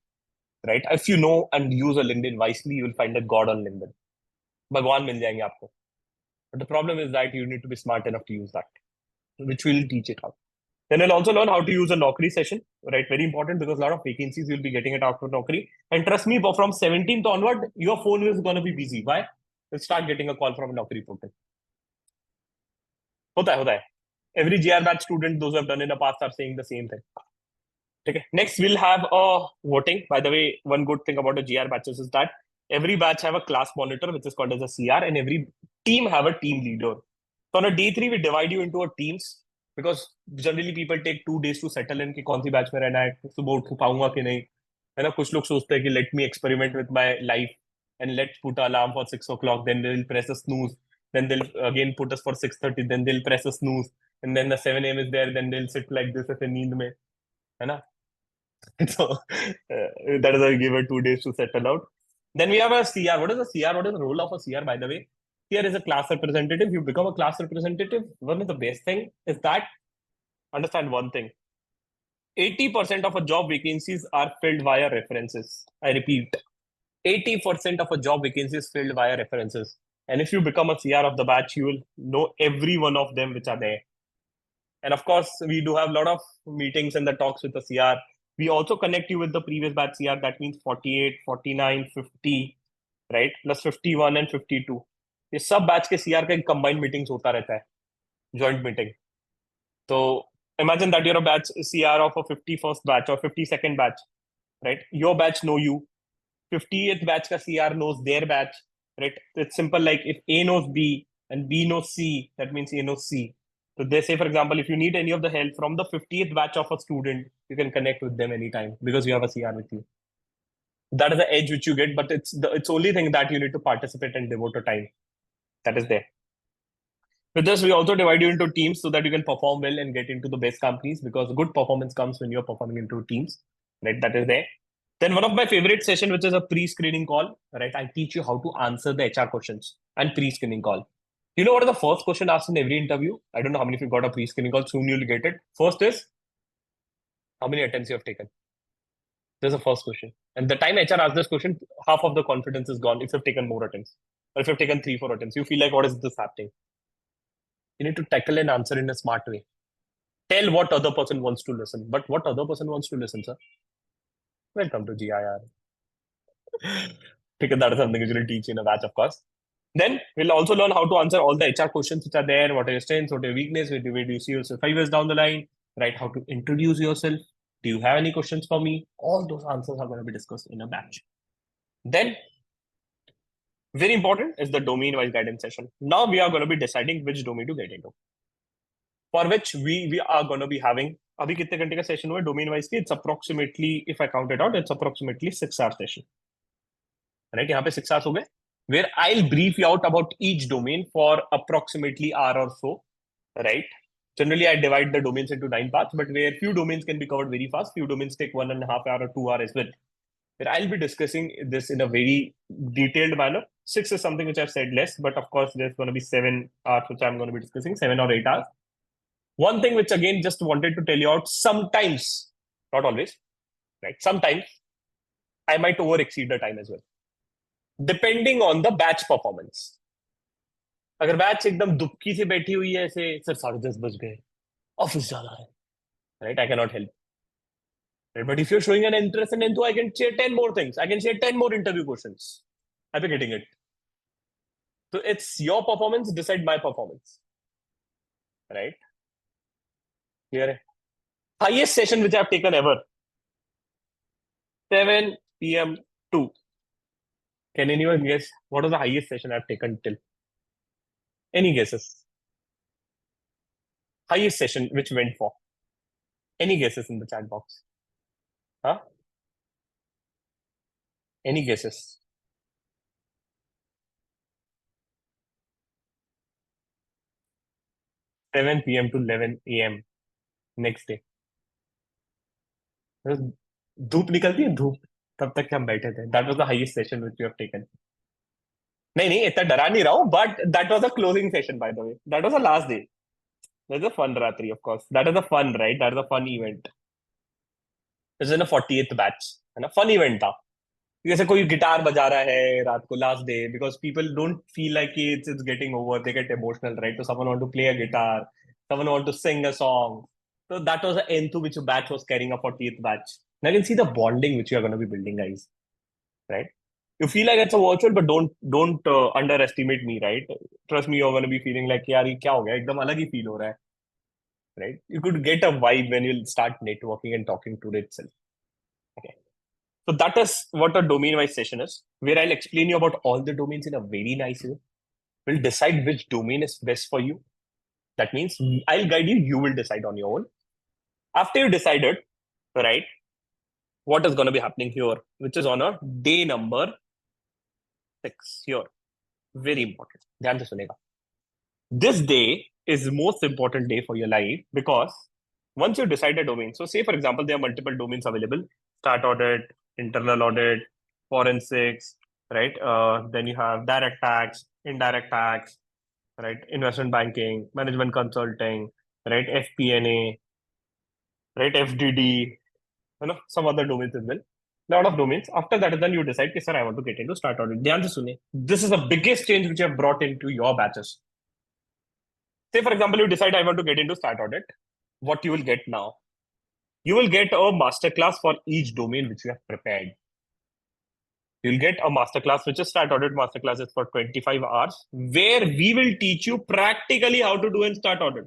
right? If you know and use a LinkedIn wisely, you will find a God on LinkedIn. भगवान मिल जाएंगे आपको. But the problem is that you need to be smart enough to use that, which will teach it out. Then you'll also learn how to use a Naukri session, right? Very important because a lot of vacancies you'll be getting it after Naukri. And trust me, from 17th onward, your phone is going to be busy. Why? You'll start getting a call from a Naukri portal. होता है. Every GR batch student, those who have done in the past, are saying the same thing. Okay. Next, we'll have a voting. By the way, one good thing about the GR batches is that every batch have a class monitor, which is called as a CR, and every team have a team leader. So on a day 3, we divide you into a teams because generally people take 2 days to settle in कि कौन सी batch में रहना है, सुबह उठ पाऊंगा कि नहीं, है ना? कुछ लोग सोचते हैं कि let me experiment with my life and let's put an alarm for 6 o'clock, then they'll press a snooze, then they'll again put us for 6:30, then they'll press a snooze, and then the 7 a.m. is there, then they'll sit like this ऐसे नींद में, है ना? So that is why we give her 2 days to settle out. Then we have a CR. What is a CR? What is the role of a CR, by the way? CR is a class representative. You become a class representative. One of the best thing is that understand one thing. 80% of a job vacancies are filled via references. I repeat, 80% of a job vacancies filled via references. And if you become a CR of the batch, you will know every one of them which are there. And of course, we do have a lot of meetings and the talks with the CR. We also connect you with the previous batch CR. That means 48, 49, 50, right? Plus 51 and 52. ये सब batch के CR का combined meetings होता रहता है, joint meeting. तो imagine that you're a batch CR of a 51st batch or 52nd batch, right? Your batch know you. 50th batch ka CR knows their batch, right? It's simple like if A knows B and B knows C, that means A knows C. So they say, for example, if you need any of the help from the 50th batch of a student, you can connect with them anytime because you have a CR with you. That is the edge which you get, but it's only thing that you need to participate and devote a time. That is there. With this, we also divide you into teams so that you can perform well and get into the best companies because good performance comes when you're performing into teams, right? That is there. Then one of my favorite session, which is a pre-screening call, right? I teach you how to answer the HR questions and pre-screening call. You know what is the first question asked in every interview? I don't know how many of you got a pre-screening call. Soon you'll get it. First is, how many attempts you have taken? There's a first question. And the time HR asks this question, half of the confidence is gone if you've taken more attempts. Or if you've taken 3, 4 attempts, you feel like, what is this happening? You need to tackle and answer in a smart way. Tell what other person wants to listen. But what other person wants to listen, sir? Welcome to GIR. Because that is something which we'll teach in a batch, of course. Then we'll also learn how to answer all the HR questions which are there. What are your strengths? What are your weakness? Where do you see yourself 5 years down the line? Right? How to introduce yourself. Do you have any questions for me? All those answers are going to be discussed in a batch. Then, very important is the domain-wise guidance session. Now we are going to be deciding which domain to get into. for which we are going to be having. अभी कितने घंटे का session हुआ domain wise की? It's approximately, if I count it out, it's approximately 6 hour session, right? यहाँ पे 6 hours हो गए, where I'll brief you out about each domain for approximately hour or so, right? Generally, I divide the domains into 9 parts, but where few domains can be covered very fast, few domains take 1.5 hour or 2 hours as well. Where I'll be discussing this in a very detailed manner. 6 is something which I've said less, but of course, there's going to be 7 hours which I'm going to be discussing, 7 or 8 hours. One thing which again just wanted to tell you out, sometimes, not always, right? Sometimes I might over exceed the time as well, depending on the batch performance. अगर batch एकदम दुबकी से बैठी हुई है ऐसे, sir 10:30 बज गए, office जाना है, right? I can not help, right? But if you're showing an interest and into, I can share 10 more things. I can share 10 more interview questions. I'll be getting it. So it's your performance decide my performance, right? Clear? Highest session which I've taken ever, 7 p.m. to. Can anyone guess what was the highest session I've taken till? Any guesses? Highest session which went for? Any guesses in the chat box? Huh? Any guesses? Seven p.m. to 11 a.m. next day. धूप निकलती है, धूप, तब तक हम बैठे थे. That was the highest session which we have taken. नहीं नहीं, इतना डरा नहीं रहा हूँ, but that was a closing session, by the way. That was the last day. That's a fun Ratri, of course. That is a fun, right? That is a fun event. This is in a 40th batch. है ना? Fun event था. जैसे कोई guitar बजा रहा है रात को, last day, because people don't feel like it's getting over. They get emotional, right? So someone want to play a guitar, someone want to sing a song. So that was the nth which batch was carrying a 40th batch. And I can see the bonding which you are going to be building, guys. Right? You feel like it's a virtual, but don't underestimate me, right? Trust me, you're going to be feeling like, यार ये क्या हो गया? एकदम अलग ही feel हो रहा है, right? You could get a vibe when you start networking and talking to it itself. Okay. So that is what a domain-wise session is, where I'll explain you about all the domains in a very nice way. We'll decide which domain is best for you. That means I'll guide you. You will decide on your own. After you decided, right, what is going to be happening here, which is on a day number 6 here. Very important. ध्यान से सुनेगा. This day is the most important day for your life because once you decide a domain, so say for example, there are multiple domains available: start audit, internal audit, forensics, right? Then you have direct tax, indirect tax, right? Investment banking, management consulting, right? FP&A, right? FDD, some other domains as well. Lot of domains. After that, then you decide, sir, I want to get into start audit. ध्यान से सुनिए. This is the biggest change which you have brought into your batches. Say, for example, you decide I want to get into start audit. What you will get now? You will get a masterclass for each domain which you have prepared. You'll get a masterclass, which is start audit masterclasses for 25 hours, where we will teach you practically how to do in start audit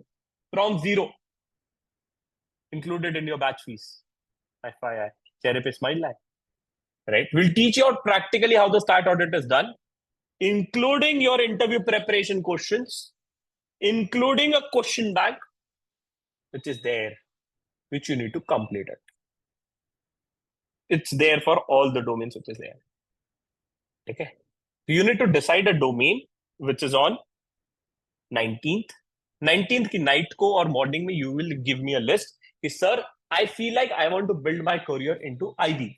from zero, included in your batch fees. FYI, चेहरे पे smile है, right? We'll teach you out practically how the start audit is done, including your interview preparation questions, including a question bank, which is there, which you need to complete it. It's there for all the domains which is there. Okay. So you need to decide a domain which is on 19th. 19th की night को और morning में you will give me a list. कि sir, I feel like I want to build my career into IB.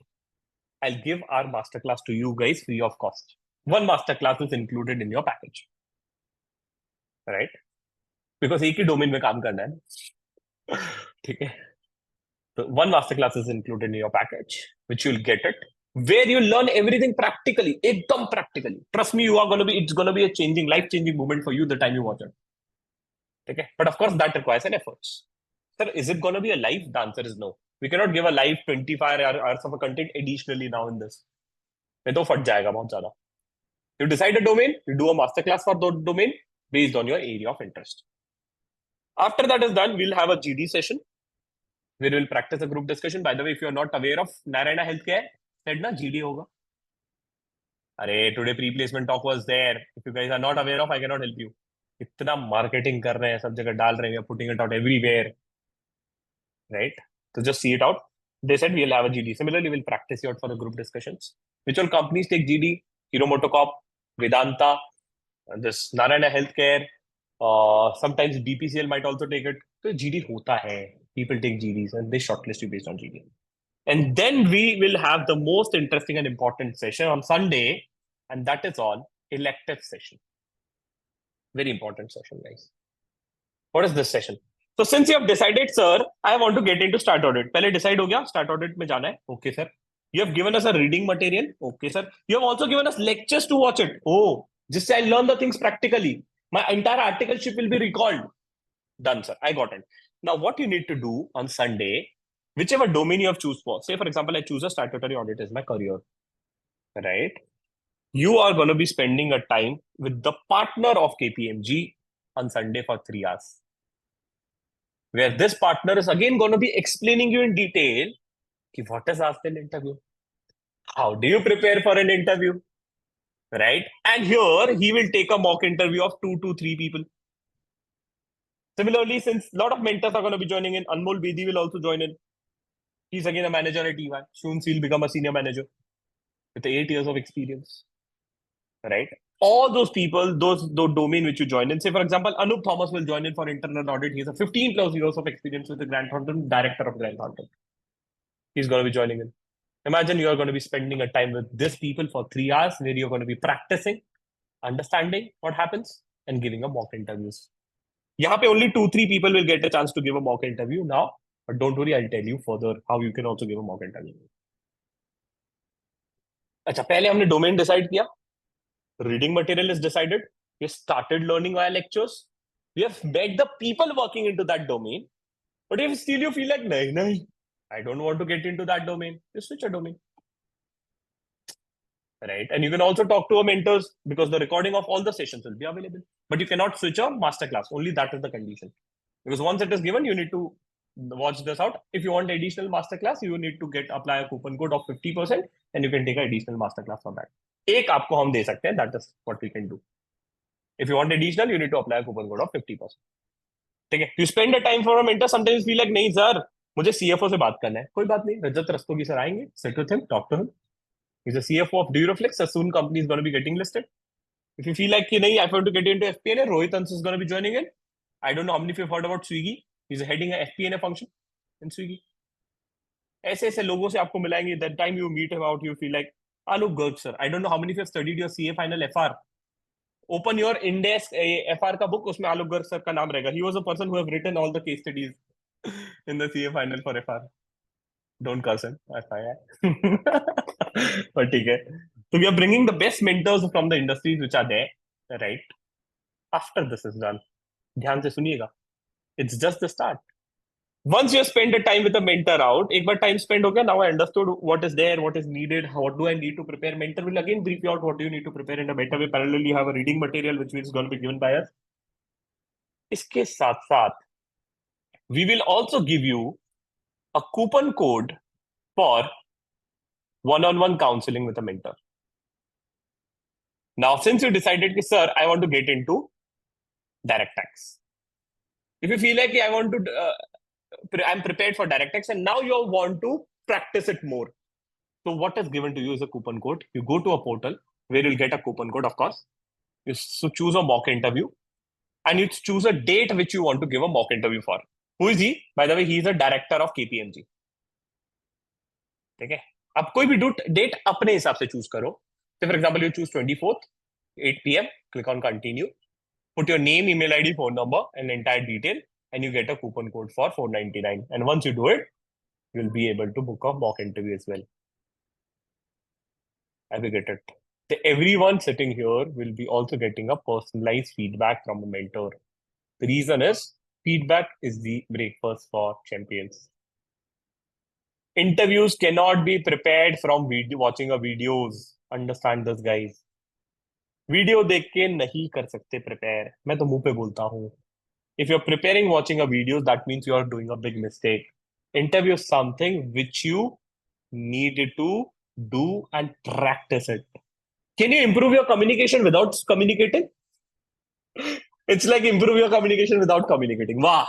I'll give our masterclass to you guys free of cost. One masterclass is included in your package. Right? Because एक ही domain में काम करना है. ठीक है. So one masterclass is included in your package, which you'll get it, where you learn everything practically, ekdam practically. Trust me, it's going to be a life-changing moment for you the time you watch it. Okay? But of course, that requires an effort. Sir, is it going to be a live? The answer is no. We cannot give a live 25 hours of a content additionally now in this. नहीं तो फट जाएगा बहुत ज़्यादा. You decide a domain, you do a masterclass for the domain based on your area of interest. After that is done, we'll have a GD session, where we'll practice a group discussion. By the way, if you're not aware of Narayana Healthcare, said na GD hoga. Arey, today pre-placement talk was there. If you guys are not aware of, I cannot help you. इतना marketing कर रहे हैं, सब जगह डाल रहे हैं, putting it out everywhere, right? So just see it out. They said we'll have a GD. Similarly, we'll practice you out for the group discussions. Which all companies take GD? Hero Motocorp, Vedanta, this Narayana Healthcare. Sometimes BPCL might also take it. So GD hota hai. People take GDs and they shortlist you based on GD. And then we will have the most interesting and important session on Sunday, and that is on elective session. Very important session, guys. What is this session? So since you have decided, sir, I want to get into start audit. पहले decide हो गया start audit में जाना है. Okay, sir. You have given us a reading material. Okay, sir. You have also given us lectures to watch it. Oh, just I learn the things practically. My entire articleship will be recalled. Done, sir. I got it. Now, what you need to do on Sunday, whichever domain you have choose for. Say, for example, I choose a statutory audit as my career, right? You are going to be spending a time with the partner of KPMG on Sunday for 3 hours, where this partner is again going to be explaining you in detail what is asked in interview, how do you prepare for an interview, right? And here he will take a mock interview of 2 to 3 people. Similarly, since a lot of mentors are going to be joining in, Anmol Bedi will also join in. He's again a manager at EY. Soon he'll become a senior manager with 8 years of experience, right? All those people, those domain which you join in. Say, for example, Anup Thomas will join in for internal audit. He has a 15 plus years of experience with the Grant Thornton, director of Grant Thornton. He's going to be joining in. Imagine you are going to be spending a time with these people for 3 hours where you're going to be practicing, understanding what happens, and giving a mock interviews. Yahan pe only 2-3 people will get a chance to give a mock interview now, but don't worry, I'll tell you further how you can also give a mock interview. अच्छा, पहले हमने domain decide किया, reading material is decided, we started learning via lectures, we have met the people working into that domain, but if still you feel like, nahi, I don't want to get into that domain, you switch a domain. Right? And you can also talk to our mentors because the recording of all the sessions will be available. But you cannot switch a masterclass. Only that is the condition. Because once it is given, you need to watch this out. If you want additional masterclass, you need to apply a coupon code of 50% and you can take an additional masterclass for that. एक आपको हम दे सकते हैं, that is what we can do. If you want additional, you need to apply a coupon code of 50%. ठीक है? You spend a time for a mentor, sometimes feel like नहीं sir, मुझे CFO से बात करना है. कोई बात नहीं, रजत रस्तोगी सर आएंगे, sit with him, talk to him. He's a CFO of Duroflex. A soon company is going to be getting listed. If you feel like I want to get into FP&A, Rohit Ans is going to be joining in. I don't know how many of you have heard about Swiggy. He's heading a FP&A function in Swiggy. ऐसे लोगों से आपको मिलाएंगे. That time you meet him out, you feel like, Alok Garg sir. I don't know how many of you have studied your CA final FR. Open your Index FR का book. उसमें आलोक Garg sir का नाम रहेगा. He was a person who have written all the case studies in the CA final for FR. Don't curse him. But ठीक है. So we are bringing the best mentors from the industries which are there, right? After this is done, ध्यान से सुनिएगा. It's just the start. Once you spend a time with a mentor out, एक बार time spend हो गया. Now I understood what is there, what is needed, what do I need to prepare. Mentor will again brief you out what do you need to prepare in a better way. Parallelly, you have a reading material which is going to be given by us. इसके साथ साथ, we will also give you a coupon code for one-on-one counseling with a mentor. Now, since you decided, sir, I want to get into direct tax. If you feel like I want to, I'm prepared for direct tax, and now you want to practice it more. So what is given to you is a coupon code. You go to a portal where you'll get a coupon code, of course. You choose a mock interview, and you choose a date which you want to give a mock interview for. Who is he? By the way, he is a director of KPMG. ठीक है? अब कोई भी date अपने हिसाब से choose करो. So for example, you choose 24th, 8 p.m. Click on continue. Put your name, email ID, phone number, and entire detail, and you get a coupon code for $4.99. And once you do it, you'll be able to book a mock interview as well. I will get it. Everyone sitting here will be also getting a personalized feedback from a mentor. The reason is feedback is the breakfast for champions. Interviews cannot be prepared from watching a videos. Understand this, guys. Video देख के नहीं कर सकते prepare. मैं तो मुंह पे बोलता हूँ. If you're preparing watching a video, that means you are doing a big mistake. Interview is something which you need to do and practice it. Can you improve your communication without communicating? It's like improve your communication without communicating. Wow.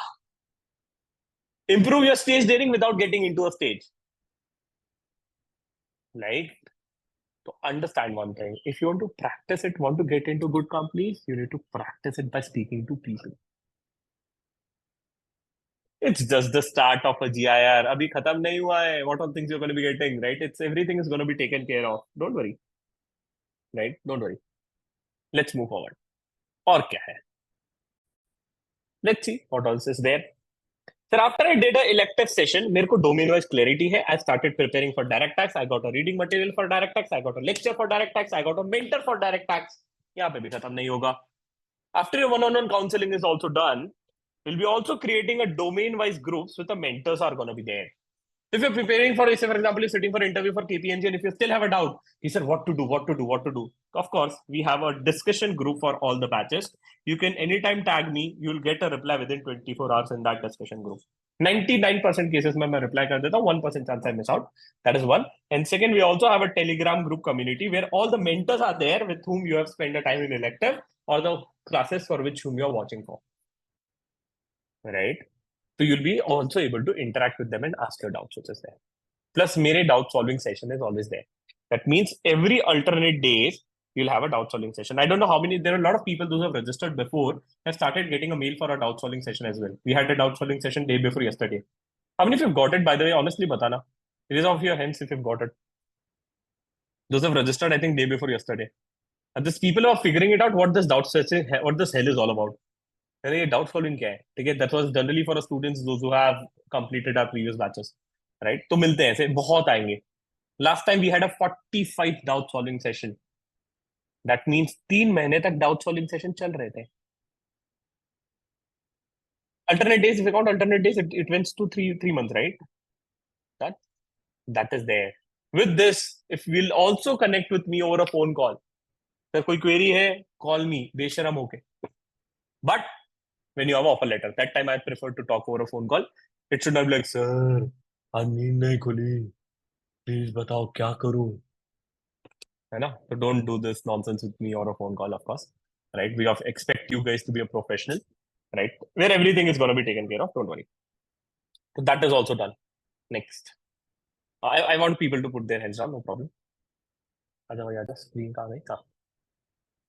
Improve your stage daring without getting into a stage. Like, to understand one thing, if you want to practice it, want to get into good companies, you need to practice it by speaking to people. It's just the start of a GIR. अभी खत्म नहीं हुआ है. What all things you're going to be getting, right? It's everything is going to be taken care of. Don't worry, right? Don't worry. Let's move forward. और क्या है? Let's see what else is there. Sir, after I did a elective session, मेरे को domain wise clarity है. I started preparing for direct tax. I got a reading material for direct tax. I got a lecture for direct tax. I got a mentor for direct tax. यहाँ पे भी खत्म नहीं होगा. After your one-on-one counseling is also done, we'll be also creating a domain-wise groups with the mentors are going to be there. If you're preparing for, say, for example, you're sitting for interview for KPMG, and if you still have a doubt, he said, what to do, what to do, what to do. Of course, we have a discussion group for all the batches. You can anytime tag me, you'll get a reply within 24 hours in that discussion group. 99% cases mein main reply kar deta hu, 1% chance I miss out. That is one. And second, we also have a Telegram group community where all the mentors are there with whom you have spent the time in elective or the classes for which whom you're watching for. Right? So you'll be also able to interact with them and ask your doubts, which is there. Plus, mere doubt solving session is always there. That means every alternate days, you'll have a doubt solving session. I don't know how many, there are a lot of people who have registered before have started getting a mail for a doubt solving session as well. We had a doubt solving session day before yesterday. How many of you have got it, by the way? Honestly, batana. Raise off your hands if you've got it. Those have registered, I think, day before yesterday. And these people are figuring it out what this doubt session, what this hell is all about. अरे ये doubt solving क्या है ठीक है that was generally for students those who have completed our previous batches right तो मिलते हैं ऐसे बहुत आएंगे last time we had a 45 doubt solving session that means 3 महीने तक डाउट सॉल्विंग सेशन चल रहे थे alternate days if you count alternate days it went to 3 months right that that is there with this if we'll also connect with me over a phone call sir कोई query है call me बेशरम होके but when you have offer letter. That time I prefer to talk over a phone call. It should not be like, sir, आज नींद नहीं खुली. Please बताओ क्या करूं? है ना? So don't do this nonsense with me or a phone call, of course. Right? We expect you guys to be a professional. Right? Where everything is going to be taken care of. Don't worry. So that is also done. Next. I want people to put their hands down. No problem. Screen कहाँ गई?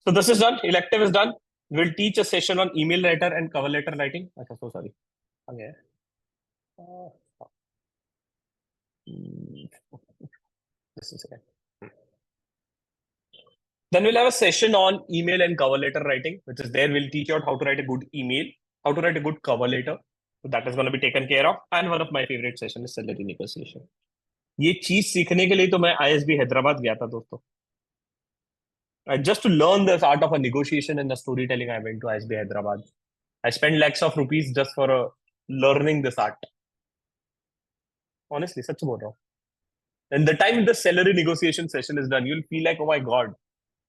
So this is done. Elective is done. We'll teach a session on email writer and cover letter writing. अच्छा, so sorry. Okay. Just a second. Then we'll have a session on email and cover letter writing, which is there. We'll teach you out how to write a good email, how to write a good cover letter. So that is going to be taken care of. And one of my favorite sessions is salary negotiation. ये चीज सीखने के लिए तो मैं ISB Hyderabad गया था दोस्तों. Just to learn this art of a negotiation and the storytelling, I went to ISB Hyderabad. I spent lakhs of rupees just for learning this art. Honestly, such बोल रहा हूँ. And the time the salary negotiation session is done, you'll feel like, oh my God,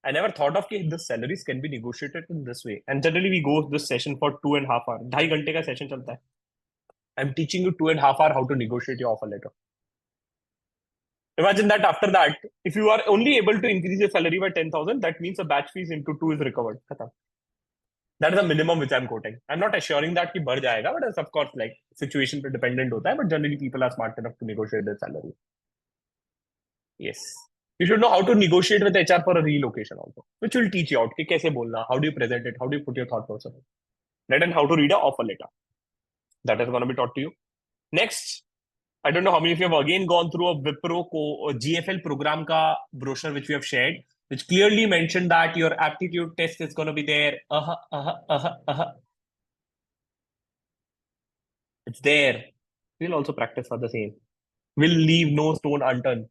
I never thought of that the salaries can be negotiated in this way. And generally, we go this session for 2.5 hours. 2.5 घंटे का session चलता है. I'm teaching you 2.5 hours how to negotiate your offer letter. Imagine that after that, if you are only able to increase your salary by 10,000, that means a batch fees into 2 is recovered. That is the minimum which I'm quoting. I'm not assuring that कि बढ़ जाएगा, but it's of course like situation पे dependent होता है. But generally, people are smart enough to negotiate their salary. Yes. You should know how to negotiate with HR for a relocation also, which will teach you out कि कैसे बोलना, how do you present it, how do you put your thought process, right, and how to read a offer letter. That is going to be taught to you. Next, I don't know how many of you have again gone through a Wipro GFL program ka brochure which we have shared, which clearly mentioned that your aptitude test is going to be there. It's there. We'll also practice for the same. We'll leave no stone unturned.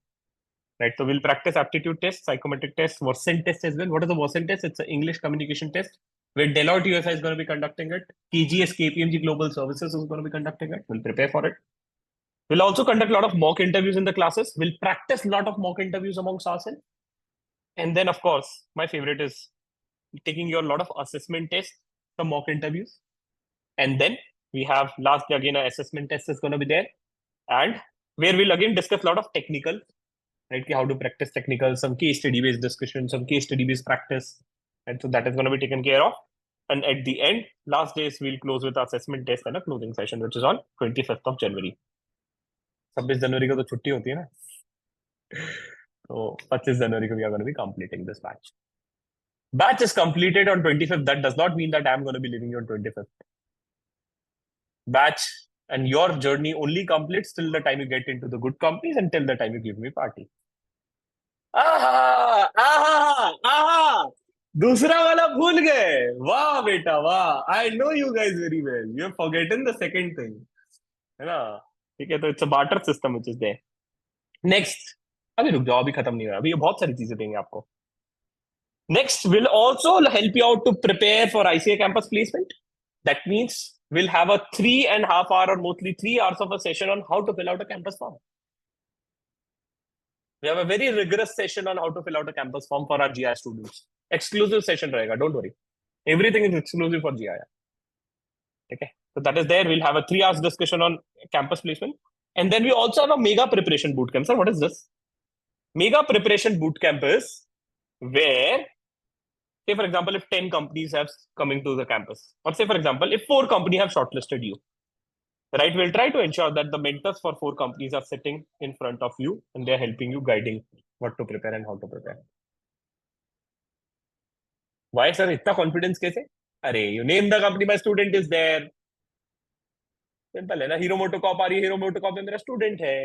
Right, so we'll practice aptitude test, psychometric test, Watson test as well. What is the Watson test? It's an English communication test where Deloitte USA is going to be conducting it. KGS, KPMG Global Services is going to be conducting it. We'll prepare for it. We'll also conduct a lot of mock interviews in the classes. We'll practice a lot of mock interviews amongst ourselves. And then, of course, my favorite is taking your lot of assessment tests, some mock interviews. And then we have last again, an assessment test is going to be there. And where we'll again discuss a lot of technical, right? How to practice technical, some case study based discussion, some case study based practice. And so that is going to be taken care of. And at the end, last days, we'll close with assessment test and a closing session, which is on 25th of January. 26 जनवरी को तो छुट्टी होती है ना, तो 25 जनवरी को we are going to be completing this batch. Batch is completed on 25th. That does not mean that I'm going to be leaving you on 25th. Batch and your journey only completes till the time you get into the good companies and till the time you give me party. आहा आहा आहा दूसरा वाला भूल गए, वाह बेटा वाह, I know you guys very well, you have forgotten the second thing, है ना? ठीक है, तो it's a barter system which is there. Next, अभी रुक जाओ, अभी खत्म नहीं हुआ, अभी ये बहुत सारी चीजें देंगे आपको. Next, we'll also help you out to prepare for ICA campus placement. That means we'll have a 3.5 hour or mostly 3 hours of a session on how to fill out a campus form. We have a very rigorous session on how to fill out a campus form for our GI students. Exclusive session rahega, don't worry. Everything is exclusive for GI. Okay, so that is there. We'll have a 3 hours discussion on campus placement. And then we also have a mega preparation bootcamp. Sir, what is this? Mega preparation bootcamp is where, say for example, if 10 companies have coming to the campus, or say for example, if 4 companies have shortlisted you, right? We'll try to ensure that the mentors for 4 companies are sitting in front of you and they're helping you, guiding what to prepare and how to prepare. Why, sir? Itna confidence कैसे? अरे, you name the company, my student is there. Simple है ना. Hero MotoCorp आ रही है, hero MotoCorp में मेरा student है,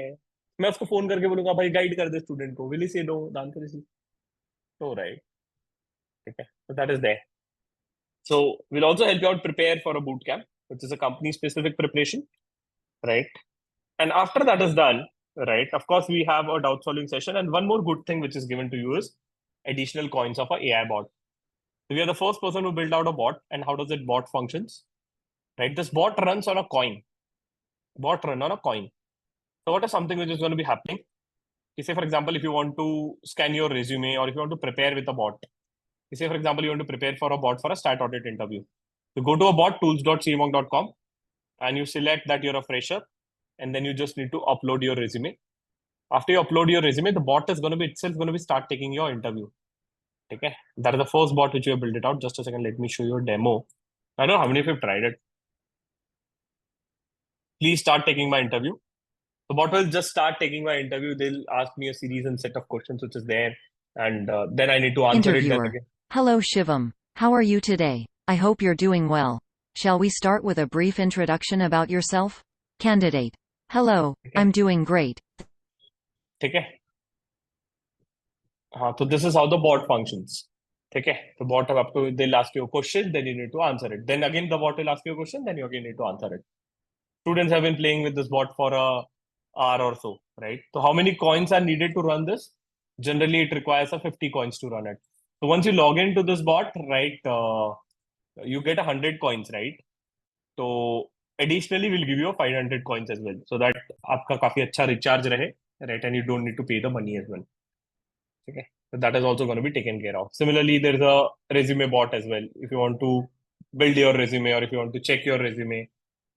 मैं उसको फोन करके बोलूंगा भाई गाइड कर दे स्टूडेंट को, will he say no the answer is no, right? ठीक है, so that is there. So we'll also help you out prepare for a boot camp, which is a company specific preparation, right? And after that is done, right, of course we have a doubt solving session, and one more good thing which is given to you is additional coins of a AI bot. So we are the first person who built out a bot. And how does it bot functions, right? This bot runs on a coin. Bot run on a coin. So what is something which is going to be happening? Say for example, if you want to scan your resume, or if you want to prepare with a bot, say for example you want to prepare for a bot for a stat audit interview, you go to a bot, tools.cmong.com, and you select that you're a fresher, and then you just need to upload your resume. After you upload your resume, the bot is going to be itself going to be start taking your interview. Okay, that is the first bot which you have built it out. Just a second, let me show you a demo. I don't know how many of you have tried it. Please start taking my interview. The bot will just start taking my interview. They'll ask me a series and set of questions which is there, and then I need to answer it. Then again. Hello Shivam, how are you today? I hope you're doing well. Shall we start with a brief introduction about yourself? Candidate. Hello, Okay. I'm doing great. ठीक है, हाँ, तो this is how the bot functions. ठीक है, तो bot अब आपको, they'll ask you a question, then you need to answer it. Then again the bot will ask you a question, then you again need to answer it. Students have been playing with this bot for a hour or so, right? So how many coins are needed to run this? Generally, it requires a 50 coins to run it. So once you log into this bot, right, you get 100 coins, right? So additionally, we'll give you a 500 coins as well, so that आपका काफी अच्छा recharge रहे, right? And you don't need to pay the money as well. Okay, so that is also going to be taken care of. Similarly, there's a resume bot as well. If you want to build your resume, or if you want to check your resume,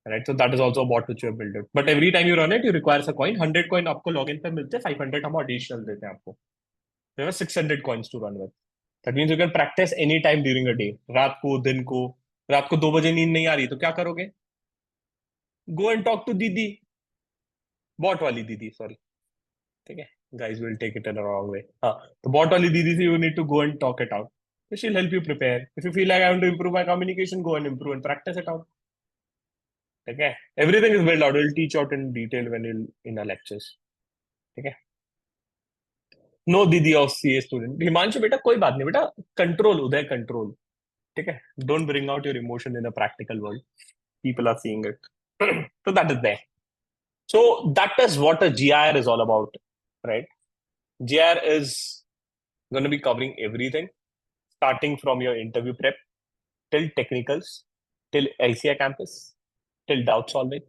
right? So that is also a bot which you have built it. But every time you run it, you require a coin. 100 coin आपको login पे मिलते हैं, 500 हम additional देते हैं आपको. You have 600 coins to run with. That means you can practice any time during a day. रात को, दिन को, रात को 2 बजे नींद नहीं आ रही तो क्या करोगे? Go and talk to दीदी, bot वाली दीदी, sorry. ठीक है, guys will take it in a wrong way. हाँ, तो bot वाली दीदी से you need to go and talk it out. So she'll help you prepare. If you feel like I want to improve my communication, go and improve and practice it out. Okay, everything is built out. We'll teach out in detail when you'll in our lectures. Okay. No दीदी of CA student. Himanshu बेटा कोई बात नहीं बेटा, control उदय control. ठीक है, don't bring out your emotion in a practical world. People are seeing it. So that is there. So that is what a GIR is all about, right? GIR is going to be covering everything, starting from your interview prep till technicals, till ICI campus, till doubt solving.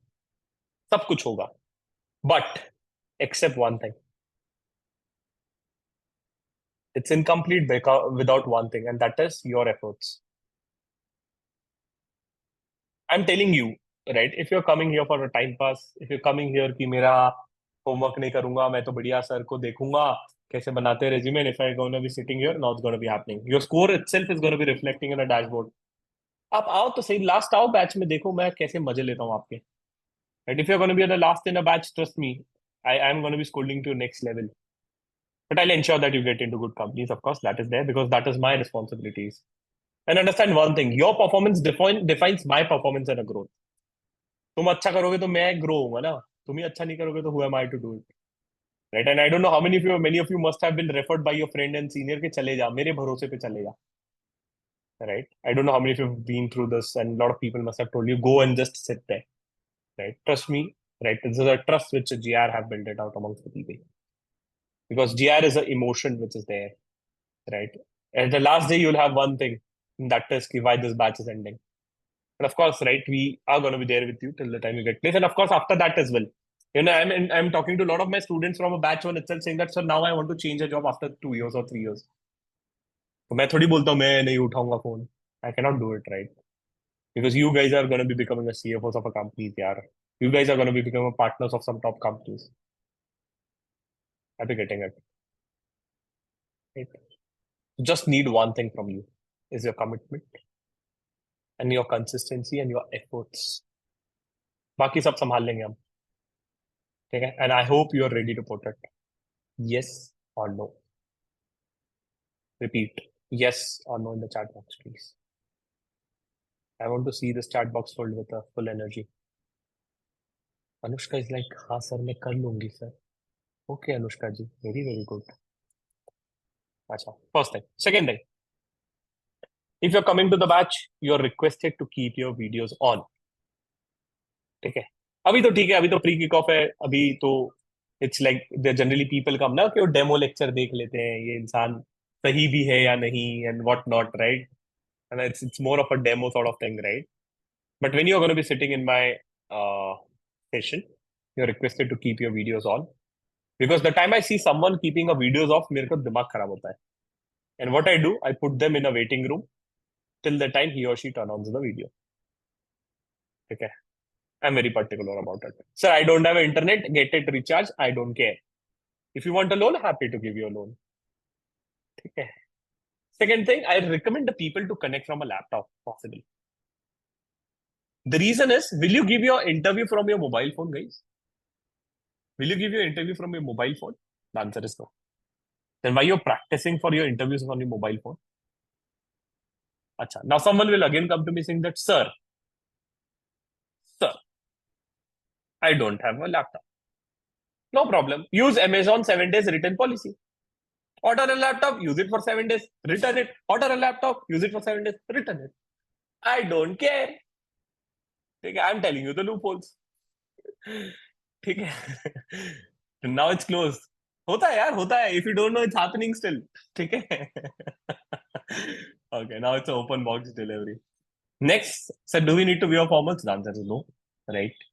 सब कुछ होगा, but except one thing. It's incomplete without one thing, and that is your efforts. I'm telling you, right? If you're coming here for a time pass, if you're coming here कि मेरा homework नहीं करूंगा, मैं तो बढ़िया sir को देखूंगा कैसे बनाते हैं resume, and if I'm going to be sitting here, now it's going to be happening. Your score itself is going to be reflecting in a dashboard. आप आओ तो सही, लास्ट आओ बैच में, देखो मैं कैसे मजे लेता हूँ आपके. Right? If you're going to be the last in a batch, trust me, I'm going to be scolding to your next level. But I'll ensure that you get into good companies. Of course, that is there because that is my responsibilities. And understand one thing: your performance defines my performance and a growth. तुम अच्छा करोगे तो मैं grow होऊंगा ना. तुम ही अच्छा नहीं करोगे तो who am I to do it? Right? And I don't know how many of you must have been referred by your friend and senior के चले जा, मेरे भरोसे पे चले जा. Right? I don't know how many of you have been through this, and a lot of people must have told you go and just sit there. Right? Trust me. Right? This is a trust which GR have built it out amongst the people. Because GR is an emotion which is there, right? At the last day, you'll have one thing, and that is why this batch is ending. And of course, right, we are going to be there with you till the time you get placed. And of course, after that as well. I'm talking to a lot of my students from a batch one itself saying that, sir, now I want to change a job after 2 years or 3 years. तो मैं थोड़ी बोलता हूँ मैं नहीं उठाऊंगा phone. I cannot do it, right? Because you guys are going to be becoming a CFOs of a company, yaar. You guys are going to be becoming partners of some top companies. I'll be getting it. Right? Just need one thing from you is your commitment and your consistency and your efforts. बाकी सब संभाल लेंगे हम. ठीक है. And I hope you are ready to put it. Yes or no. Repeat. Yes or no in the chat box, please. I want to see this chat box filled with a full energy. Anushka is like, हाँ sir मैं कर लूंगी sir. Okay, Anushka ji. Very, very good. अच्छा. First thing. Second thing. If you're coming to the batch, you're requested to keep your videos on. ठीक है. अभी तो ठीक है, अभी तो प्री किक ऑफ है. अभी तो it's like generally people come ना कि वो डेमो लेक्चर देख लेते हैं ये इंसान सही भी है या नहीं and what not, right. And it's more of a demo sort of thing, right. But when you are gonna be sitting in my session, you are requested to keep your videos on because the time I see someone keeping a videos off मेरे को दिमाग खराब होता है. And what I do, I put them in a waiting room till the time he और she turn on the video. ठीक है. I'm very particular about it. Sir, I don't have internet. Get it recharged. I don't care. If you want a loan, happy to give you a loan. Okay. Second thing, I recommend the people to connect from a laptop, possible. The reason is, will you give your interview from your mobile phone, guys? Will you give your interview from your mobile phone? The answer is no. Then why you're practicing for your interviews on your mobile phone? Acha. Now someone will again come to me saying that, sir, I don't have a laptop. No problem. Use Amazon 7 days return policy. Order a laptop, use it for 7 days, return it. Order a laptop, use it for 7 days, return it. I don't care. Okay, I'm telling you the loopholes. ठीक है. Now it's closed. होता है यार, होता है. If you don't know, it's happening still. ठीक है. Okay, now it's an open box delivery. Next, so do we need to wear formals? The answer is no, right?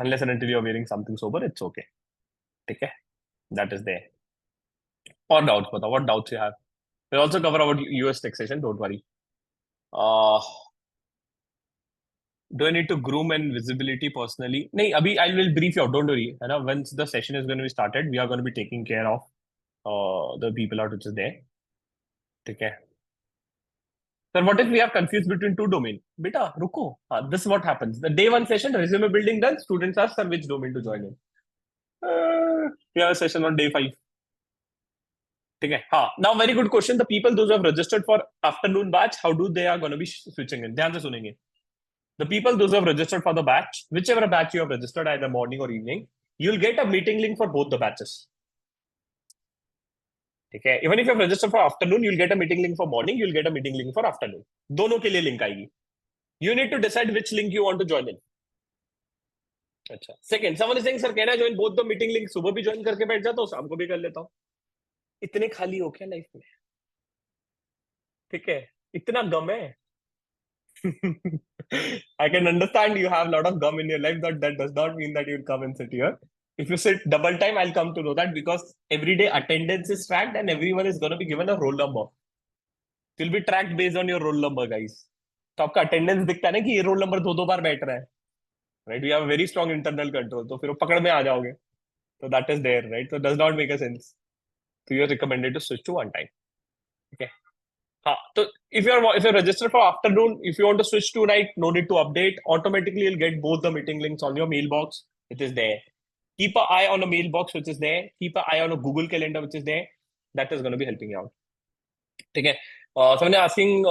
Unless and until you're wearing something sober, it's okay. ठीक है. That is there. Or doubts, बताओ. What doubts you have? We'll also cover about US taxation. Don't worry. Uh, do I need to groom and visibility personally? नहीं, अभी I will brief you out. Don't worry. है ना? Once the session is going to be started, we are going to be taking care of the people out which is there. ठीक है. Sir, what if we are confused between two domain? बेटा रुको. This is what happens. The day one session, resume building done. Students ask, sir, which domain to join in? We have a session on day 5. ठीक है. हाँ. Now very good question. The people those who have registered for afternoon batch, how do they are going to be switching in? ध्यान से सुनेंगे. The people those who have registered for the batch, whichever batch you have registered, either morning or evening, you'll get a meeting link for both the batches. ठीक है. Even if you have registered for afternoon, you'll get a meeting link for morning, you'll get a meeting link for afternoon. दोनों के लिए link आएगी. You need to decide which link you want to join in. अच्छा. Second, someone is saying, sir, can I join both the meeting link? सुबह भी join करके बैठ जाता हूँ, शाम को भी कर लेता हूँ. इतने खाली हो क्या लाइफ में? ठीक है. इतना गम है. I can understand you have a lot of gum in your life, but that does not mean that you'll come and sit here. If you sit double time, I'll come to know that because every day attendance is tracked and everyone is going to be given a roll number. You'll be tracked based on your roll number, guys. तो आपका attendance दिखता है ना कि ये roll number 2 बार बैठ रहा है. Right? We have a very strong internal control. तो फिर वो पकड़ में आ जाओगे. So that is there, right? So it does not make a sense. So you're recommended to switch to one time. Okay. So if you're registered for afternoon, if you want to switch to night, no need to update. Automatically, you'll get both the meeting links on your mailbox, which is there. Keep an eye on a mailbox, which is there. Keep an eye on a Google Calendar, which is there. That is going to be helping you out. Okay. Someone asking,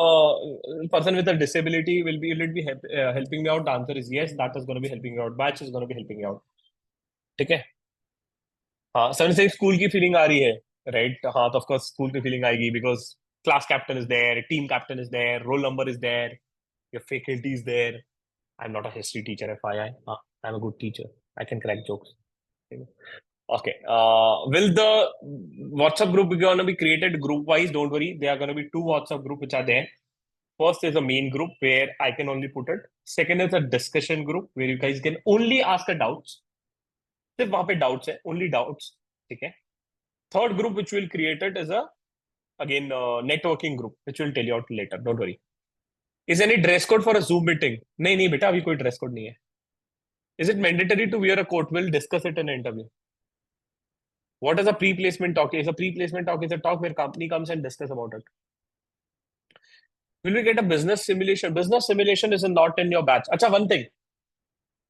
person with a disability will it be helping me out? The answer is yes. That is going to be helping you out. Batch is going to be helping you out. Okay. Sir से school की feeling आ रही है right हाँ तो of course school की feeling आएगी because class captain is there team captain is there roll number is there your faculty is there I am not a history teacher if I I am a good teacher I can crack jokes okay will the WhatsApp group be going to be created group wise? Don't worry, there are going to be two WhatsApp group which are there. First is a main group where I can only put it. Second is a discussion group where you guys can only ask a doubts. सिर्फ वहां पे doubts है only doubts ठीक है Third group which we'll create it is a again networking group which we'll tell you out later. Don't worry. Is any dress code for a Zoom meeting? नहीं नहीं बेटा अभी कोई dress code नहीं है. Is it mandatory to wear a coat? We'll discuss it in an interview. What is a pre-placement talk? Is a pre-placement talk is a talk where company comes and discuss about it. Will we get a business simulation? Business simulation is not in your batch. Acha, one thing.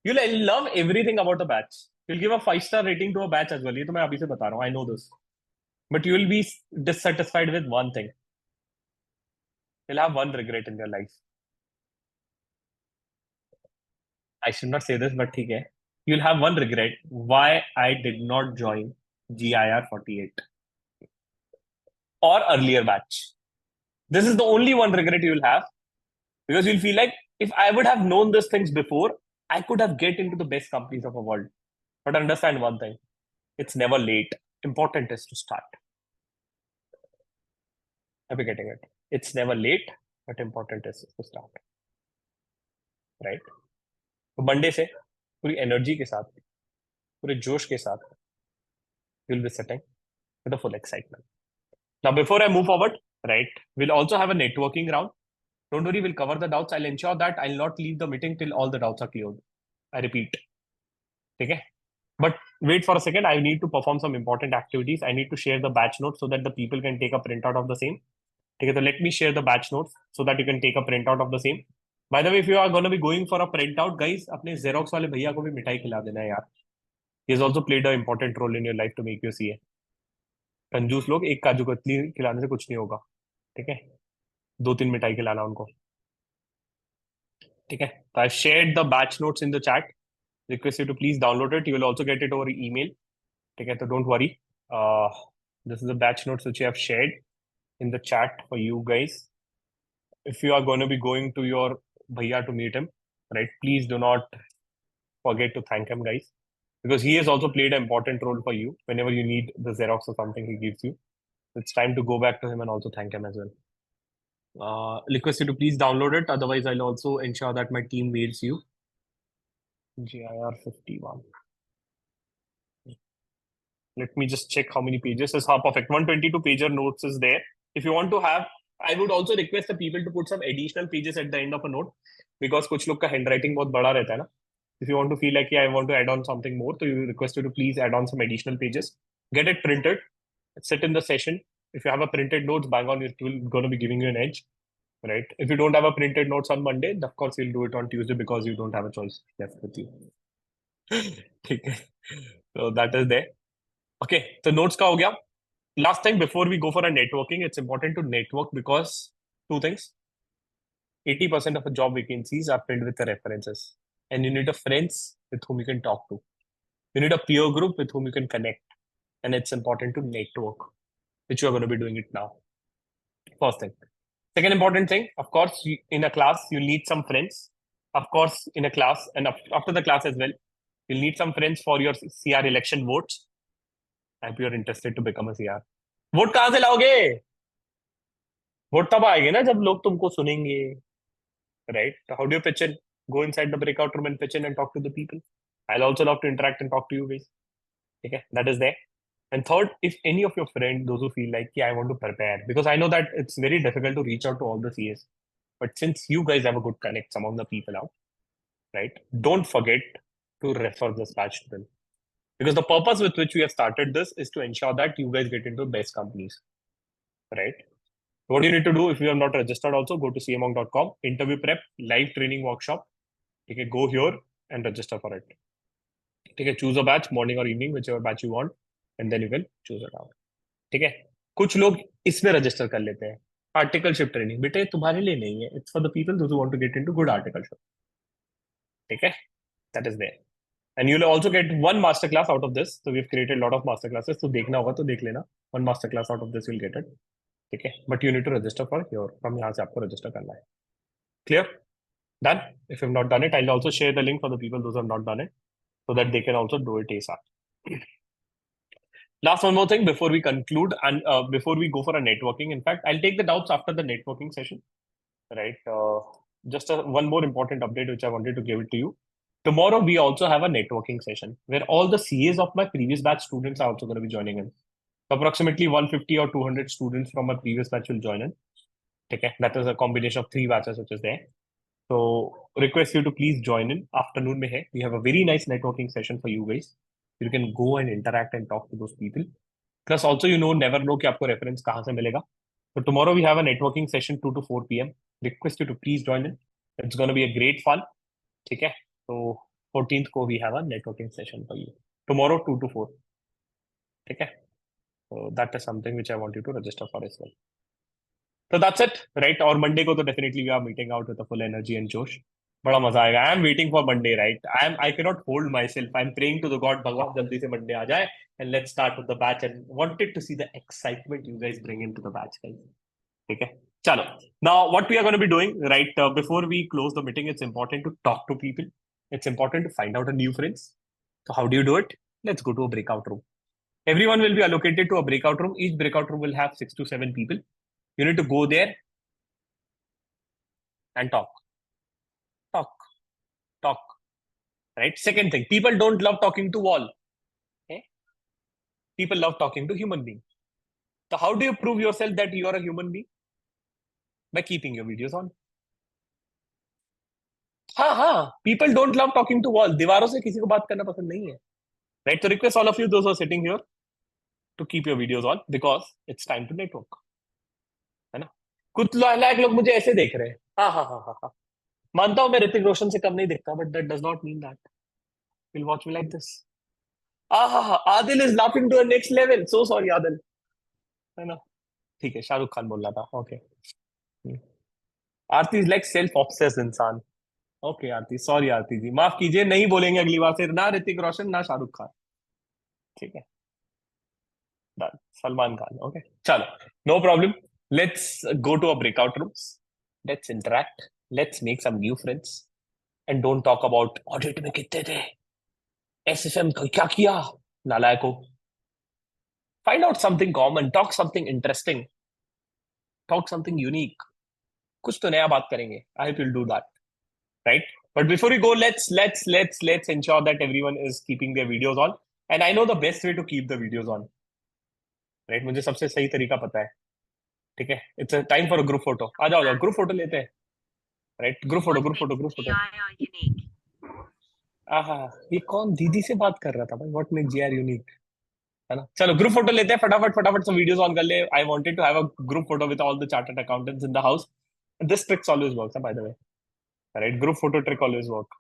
You'll love everything about a batch. You'll give a 5-star rating to a batch as well. ये तो मैं अभी से बता रहा हूँ. I know this. But you will be dissatisfied with one thing. You'll have one regret in your life. I should not say this, but ठीक है. You'll have one regret why I did not join GIR 48 or earlier batch. This is the only one regret you will have because you'll feel like if I would have known these things before, I could have get into the best companies of the world. But understand one thing, it's never late. Important is to start. Are we getting it? It's never late, but important is to start. Right? तो Monday से पूरी energy के साथ पूरे जोश के साथ you'll be sitting with a full excitement. Now, before I move forward, right, we'll also have a networking round. Don't worry, we'll cover the doubts. I'll ensure that I'll not leave the meeting till all the doubts are cleared. I repeat. Okay? But wait for a second. I need to perform some important activities. I need to share the batch notes so that the people can take a printout of the same. Okay, so let me share the batch notes so that you can take a printout of the same. By the way, if you are going to be going for a printout, guys, अपने Xerox वाले भैया को भी मिठाई खिला देना है यार. He has also played an important role in your life to make you see. कंजूस लोग एक काजू कतली खिलाने से कुछ नहीं होगा ठीक है 2-3 मिठाई खिलाना उनको ठीक है तो I shared the batch notes in the chat request you to please download it you will also get it over email ठीक है तो don't worry this is the batch notes which I have shared in the chat for you guys if you are going to be going to your bhaiya to meet him right please do not forget to thank him guys because he has also played an important role for you whenever you need the Xerox or something he gives you. It's time to go back to him and also thank him as well. Request you to please download it. Otherwise, I'll also ensure that my team mails you. GIR 51. Let me just check how many pages. Is perfect. 122 pager notes is there. If you want to have, I would also request the people to put some additional pages at the end of a note because कुछ लोग का handwriting बहुत बड़ा रहता है ना. If you want to feel like yeah, I want to add on something more, so you request you to please add on some additional pages. Get it printed. Sit in the session. If you have a printed notes, bang on, it will going to be giving you an edge. Right? If you don't have a printed notes on Monday, of course you'll do it on Tuesday because you don't have a choice left with you. ठीक है so that is there. Okay, so notes का हो गया. Last thing before we go for a networking, it's important to network because two things. 80% of the job vacancies are filled with the references, and you need a friends with whom you can talk to. You need a peer group with whom you can connect, and it's important to network, which you are going to be doing it now. First thing. Second important thing, of course, in a class, you'll need some friends. Of course, in a class and after the class as well, you'll need some friends for your CR election votes. I hope you're interested to become a CR. Vote कहाँ से लाओगे? Vote तब आएंगे ना जब लोग तुमको सुनेंगे, right? How do you pitch in? Go inside the breakout room and pitch in and talk to the people. I'll also love to interact and talk to you guys. Okay, that is there. And third, if any of your friends, those who feel like, yeah, I want to prepare, because I know that it's very difficult to reach out to all the CAs. But since you guys have a good connect among the people out, right? Don't forget to refer this batch to them. Because the purpose with which we have started this is to ensure that you guys get into best companies, right? What do you need to do if you have not registered also? Go to cmonk.com, interview prep, live training workshop. Okay, go here and register for it. ठीक है, choose a batch, morning or evening, whichever batch you want, and then you can choose it out. ठीक है, कुछ लोग इसमें register कर लेते हैं, आर्टिकलशिप ट्रेनिंग। बेटे तुम्हारे लिए नहीं है, it's for the people those who want to get into good articleship. ठीक है, that is there. And you will also get one master class out of this. So we have created lot of master classes, तो देखना होगा तो देख लेना, one master class out of this will get it. ठीक है, but you need to register for your, from यहाँ से आपको रजिस्टर करना है। Clear? Done? If you have not done it, I will also share the link for the people those who have not done it, so that they can also do it ASAP. Last one more thing before we conclude and before we go for a networking. In fact, I'll take the doubts after the networking session, right? Just one more important update which I wanted to give it to you. Tomorrow we also have a networking session where all the CAs of my previous batch students are also going to be joining in. So approximately 150 or 200 students from my previous batch will join in. Okay, that is a combination of 3 batches which is there. So request you to please join in. Afternoon mein hai. We have a very nice networking session for you guys. You can go and interact and talk to those people. Plus also never know कि आपको reference कहाँ से मिलेगा. So tomorrow we have a networking session 2 to 4 p.m. Request you to please join in. It's going to be a great fun. ठीक है. So 14th को we have a networking session for you. Tomorrow 2 to 4. ठीक है. So that is something which I want you to register for as well. So that's it, right? और Monday को तो definitely we are meeting out with full energy and जोश। बड़ा मजा आएगा। I am waiting for Monday, right? I can not hold my self. I am praying to the God, भगवान जल्दी से मंडे आ जाए and let's start with the batch and wanted to see the excitement you guys bring into the batch guys. ठीक है, चलो। Now what we are gonna be doing, right, before we close the meeting, it's important to talk to people, it's important to find out a new friends. So how do you do it? Let's go to a breakout room. Everyone will be allocated to a breakout room. Each breakout room will have 6 to 7 people. You need to go there and talk, talk, right? Second thing, people don't love talking to wall. Okay? People love talking to human being. So how do you prove yourself that you are a human being? By keeping your videos on. हाँ, people don't love talking to wall. दीवारों से किसी को बात करना पसंद नहीं है, right? So request all of you, those who are sitting here, to keep your videos on because it's time to network. है ना? कुछ लायक लोग मुझे ऐसे देख रहे हैं। हाँ, मानता हूँ मैं ऋतिक रोशन से कम नहीं दिखता, but that does not mean that you'll watch me like this. Adil is laughing to a next level. So sorry, Adil. है ना? ठीक है, शाहरुख खान बोल रहा था। Okay, Aarti is like self obsessed इंसान। ओके आरती, सॉरी आरती जी, माफ कीजिए, नहीं बोलेंगे अगली बार से ना ऋतिक रोशन ना शाहरुख खान। ठीक है, डन। सलमान खान। ओके, चलो, no problem. Let's go to a breakout rooms, let's interact, let's make some new friends and don't talk about audit में कितने थे, एसएफएम को क्या किया, नालायकों। Find out something common, talk something interesting, talk something unique. कुछ तो नया बात करेंगे। I will do that, right? But before we go, let's ensure that everyone is keeping their videos on. And I know the best way to keep the videos on, right? मुझे सबसे सही तरीका पता है। ठीक है, it's a time for a group photo. आ जाओ, group photo लेते हैं, right? Group photo. ये कौन दीदी से बात कर रहा था भाई? What makes GR unique? है ना? चलो ग्रुप फोटो लेते हैं, फटाफट सब वीडियोस ऑन कर ले। I wanted to have a group photo with all the chartered accountants in the house. This trick always works, by the way, right? Group photo trick always works.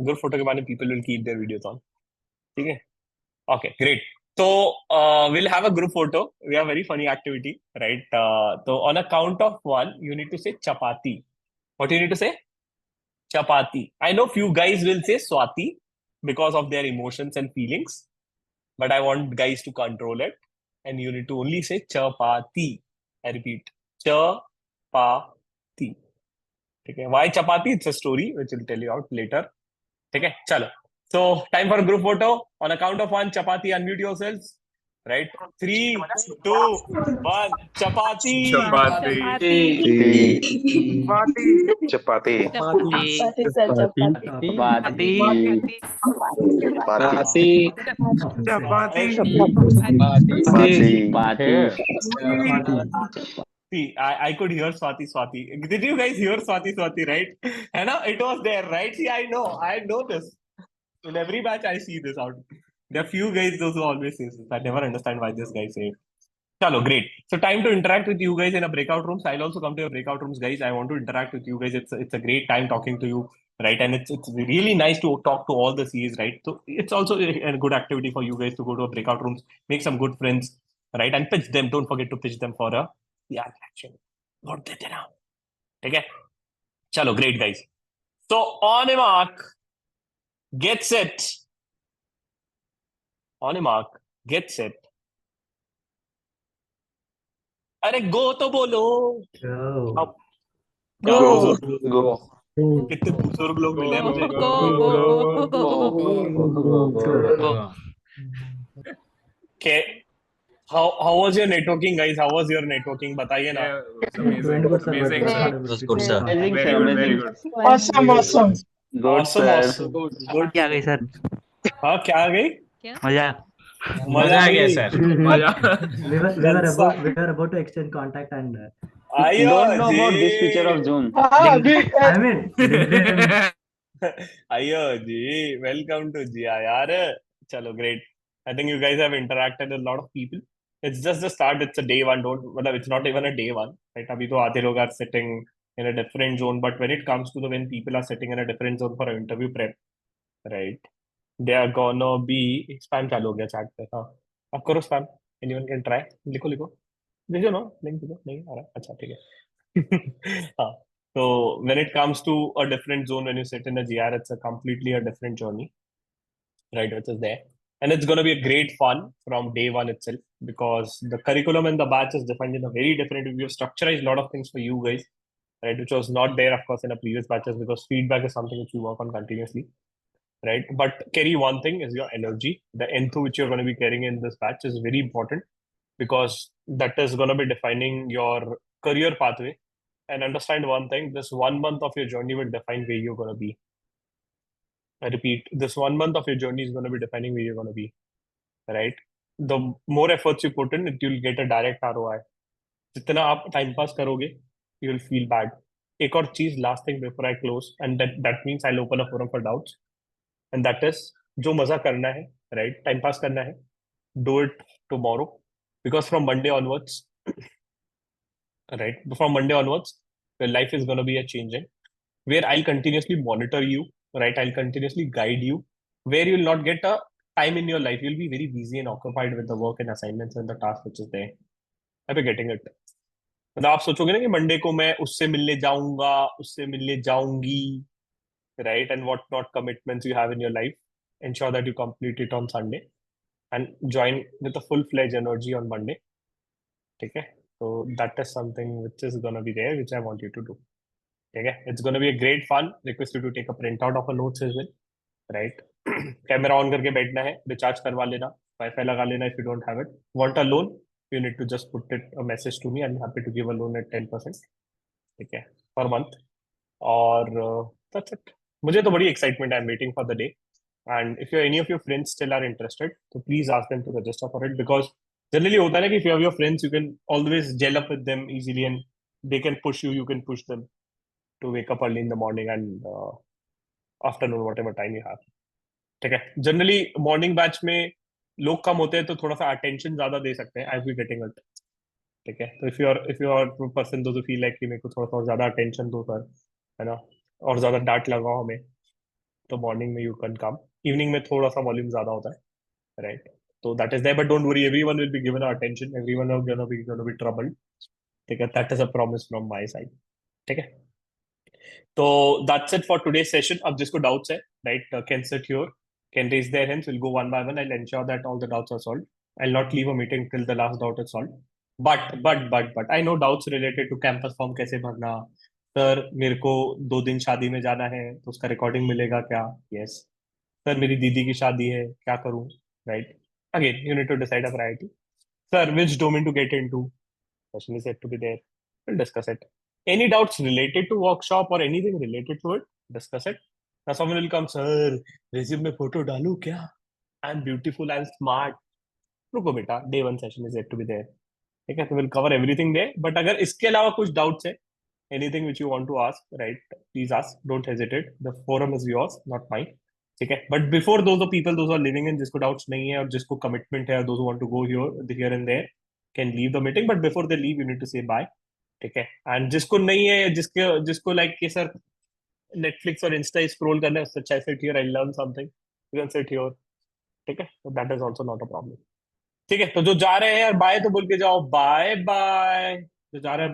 Group photo के बाद people will keep their videos on. ठीक है, okay, great. So we'll have a group photo. We have a very funny activity, right? So on a count of 1, you need to say chapati. What do you need to say? Chapati. I know few guys will say swati because of their emotions and feelings, but I want guys to control it, and you need to only say chapati. I repeat, chapati. Okay, why chapati? It's a story which we'll tell you out later. Okay, chalo. So time for a group photo. On a count of 1, chapati, unmute yourselves. Right? 3, 2, 1. Chapati. Chapati. Chapati. See, I could hear Swati. Did you guys hear Swati, right? है ना? It was there, right? See, I know this. In every batch, I see this out. There are few guys those who always say this. I never understand why this guy say it. Chalo, great. So time to interact with you guys in a breakout rooms. I'll also come to your breakout rooms, guys. I want to interact with you guys. It's a great time talking to you, right? And it's really nice to talk to all the CAs, right? So it's also a good activity for you guys to go to a breakout rooms, make some good friends, right? And pitch them. Don't forget to pitch them for a action. What did now? Okay. Chalo, great guys. So on a mark, get set. On a mark, get set. अरे गो तो बोलो. Go. अब क्या Go. बुजुर्ग Go. कितने बुजुर्ग लोग मिले हैं मुझे. Okay. How was your networking, guys? How was your networking? बताइए ना. It's amazing. Good, sir. Amazing, Good, sir. sir. was good, sir. Amazing, Very sir. good, very Amazing. good. Awesome, awesome. Good, Awesome, sir. awesome. Good. क्या गई sir हाँ क्या आ गई? मजा मजा आ आ गया गई. Sir. we were about to exchange contact and आइयो Don't know about this ji. feature of Zoom. I mean आइयो जी. Welcome to जिया यार. चलो great. I think you guys have interacted with a lot of people. It's just the start. It's a day one. Don't. मतलब it's not even a day one. Right? अभी तो आधे लोग are sitting in a different zone. But when it comes to when people are sitting in a different zone for an interview prep, right? They are gonna be spam चालू हो गया chat पे. हाँ आप करो spam. Anyone can try. लिखो लिखो. भेजो ना लिंक भेजो. नहीं आ रहा. अच्छा ठीक है. हाँ. So when it comes to a different zone, when you sit in a GR, it's a completely a different journey, right? Which is there, and it's going to be a great fun from day one itself because the curriculum and the batch is defined in a very different way. We have structured a lot of things for you guys, right? Which was not there, of course, in the previous batches because feedback is something which we work on continuously, right? But carry one thing is your energy. The enthu which you're going to be carrying in this batch is very important because that is going to be defining your career pathway. And understand one thing: this 1 month of your journey will define where you're going to be. I repeat, this 1 month of your journey is going to be defining where you're going to be, right? The more efforts you put in, you'll get a direct ROI. जितना आप time pass करोगे, you will feel bad. एक और चीज, last thing before I close, and that means I'll open a forum for doubts, and that is जो मजा करना है, right? टाइम पास करना है, do it tomorrow, because from Monday onwards, right? From Monday onwards, your life is going to be a changing, where I'll continuously monitor you, right? I'll continuously guide you, where you'll not get a time in your life. You'll be very busy and occupied with the work and assignments and the task which is there. Are you getting it? मतलब आप सोचोगे ना कि Monday को मैं उससे मिलने जाऊंगा, उससे मिलने जाऊंगी, right? And what not commitments you have in your life. Ensure that you complete it on Sunday and join with a full-fledged energy on Monday. Okay? So that is something which is going to be there, which I want you to do. Okay? It's going to be a great fun. Request you to take a printout of a notes as well. Right? Camera on करके बैठना है, recharge करवा लेना, wifi लगा लेना if you don't have it. Want a loan? You need to just put it a message to me. I'm happy to give a loan at 10%. ठीक है, per month. और that's it. मुझे तो बड़ी excitement. I'm waiting for the day. And if any of your friends still are interested, so please ask them to register for it because generally होता है ना कि if you have your friends, you can always gel up with them easily and they can push you. You can push them to wake up early in the morning and afternoon, whatever time you have. ठीक है. Generally morning batch में लोग कम होते हैं तो थोड़ा सा attention ज्यादा दे सकते हैं. आई बी गेटिंग इट. ठीक है. तो इफ यू आर पर्सन दो फील लाइक कि मेरे को थोड़ा सा ज्यादा अटेंशन दो सर, है ना, और ज्यादा डांट लगाओ हमें, तो मॉर्निंग में यू कैन कम. इवनिंग में थोड़ा सा वॉल्यूम ज्यादा होता है, राइट? तो that is there, but don't worry, everyone will be given attention, everyone are gonna be troubled. ठीक है. That is a promise from my side. ठीक है. तो that's it for today session. अब जिसको डाउट्स है, right, can sit here, can raise their hands. We'll go one by one. I'll ensure that all the doubts are solved. I'll not leave a meeting till the last doubt is solved. But I know doubts related to campus form कैसे भरना. Sir मेरे को 2 दिन शादी में जाना है तो उसका रिकॉर्डिंग मिलेगा क्या? यस. सर मेरी दीदी की शादी है, क्या करूं? Right. Again you need to decide a priority. Sir which domain to get into? Question is yet to be there. We'll discuss it. Any doubts related to workshop or anything related to it, discuss it. Now someone will come, sir, resume में photo डालूं क्या? I'm beautiful, I'm smart. रुको बेटा, day one session is yet to be there. ठीक है. तो we'll cover everything there. But अगर इसके अलावा कुछ doubts है, anything which you want to ask, right, please ask. Don't hesitate. The forum is yours, not mine. ठीक है. But before those are people, those are living in, जिसको doubts नहीं है और जिसको commitment है, those who want to go here and there, can leave the meeting, but before they leave, you need to say bye. ठीक है. And जिसको नहीं है, जिसको like कि सर नेटफ्लिक्स और इंस्टा स्क्रॉल करना है, उससे अच्छा sit here, I learn something, you can sit here. ठीक है, तो that is also not a problem. ठीक है, तो जो जा रहे हैं यार बाय तो बोल के जाओ, बाय बाय. जो जा रहे हैं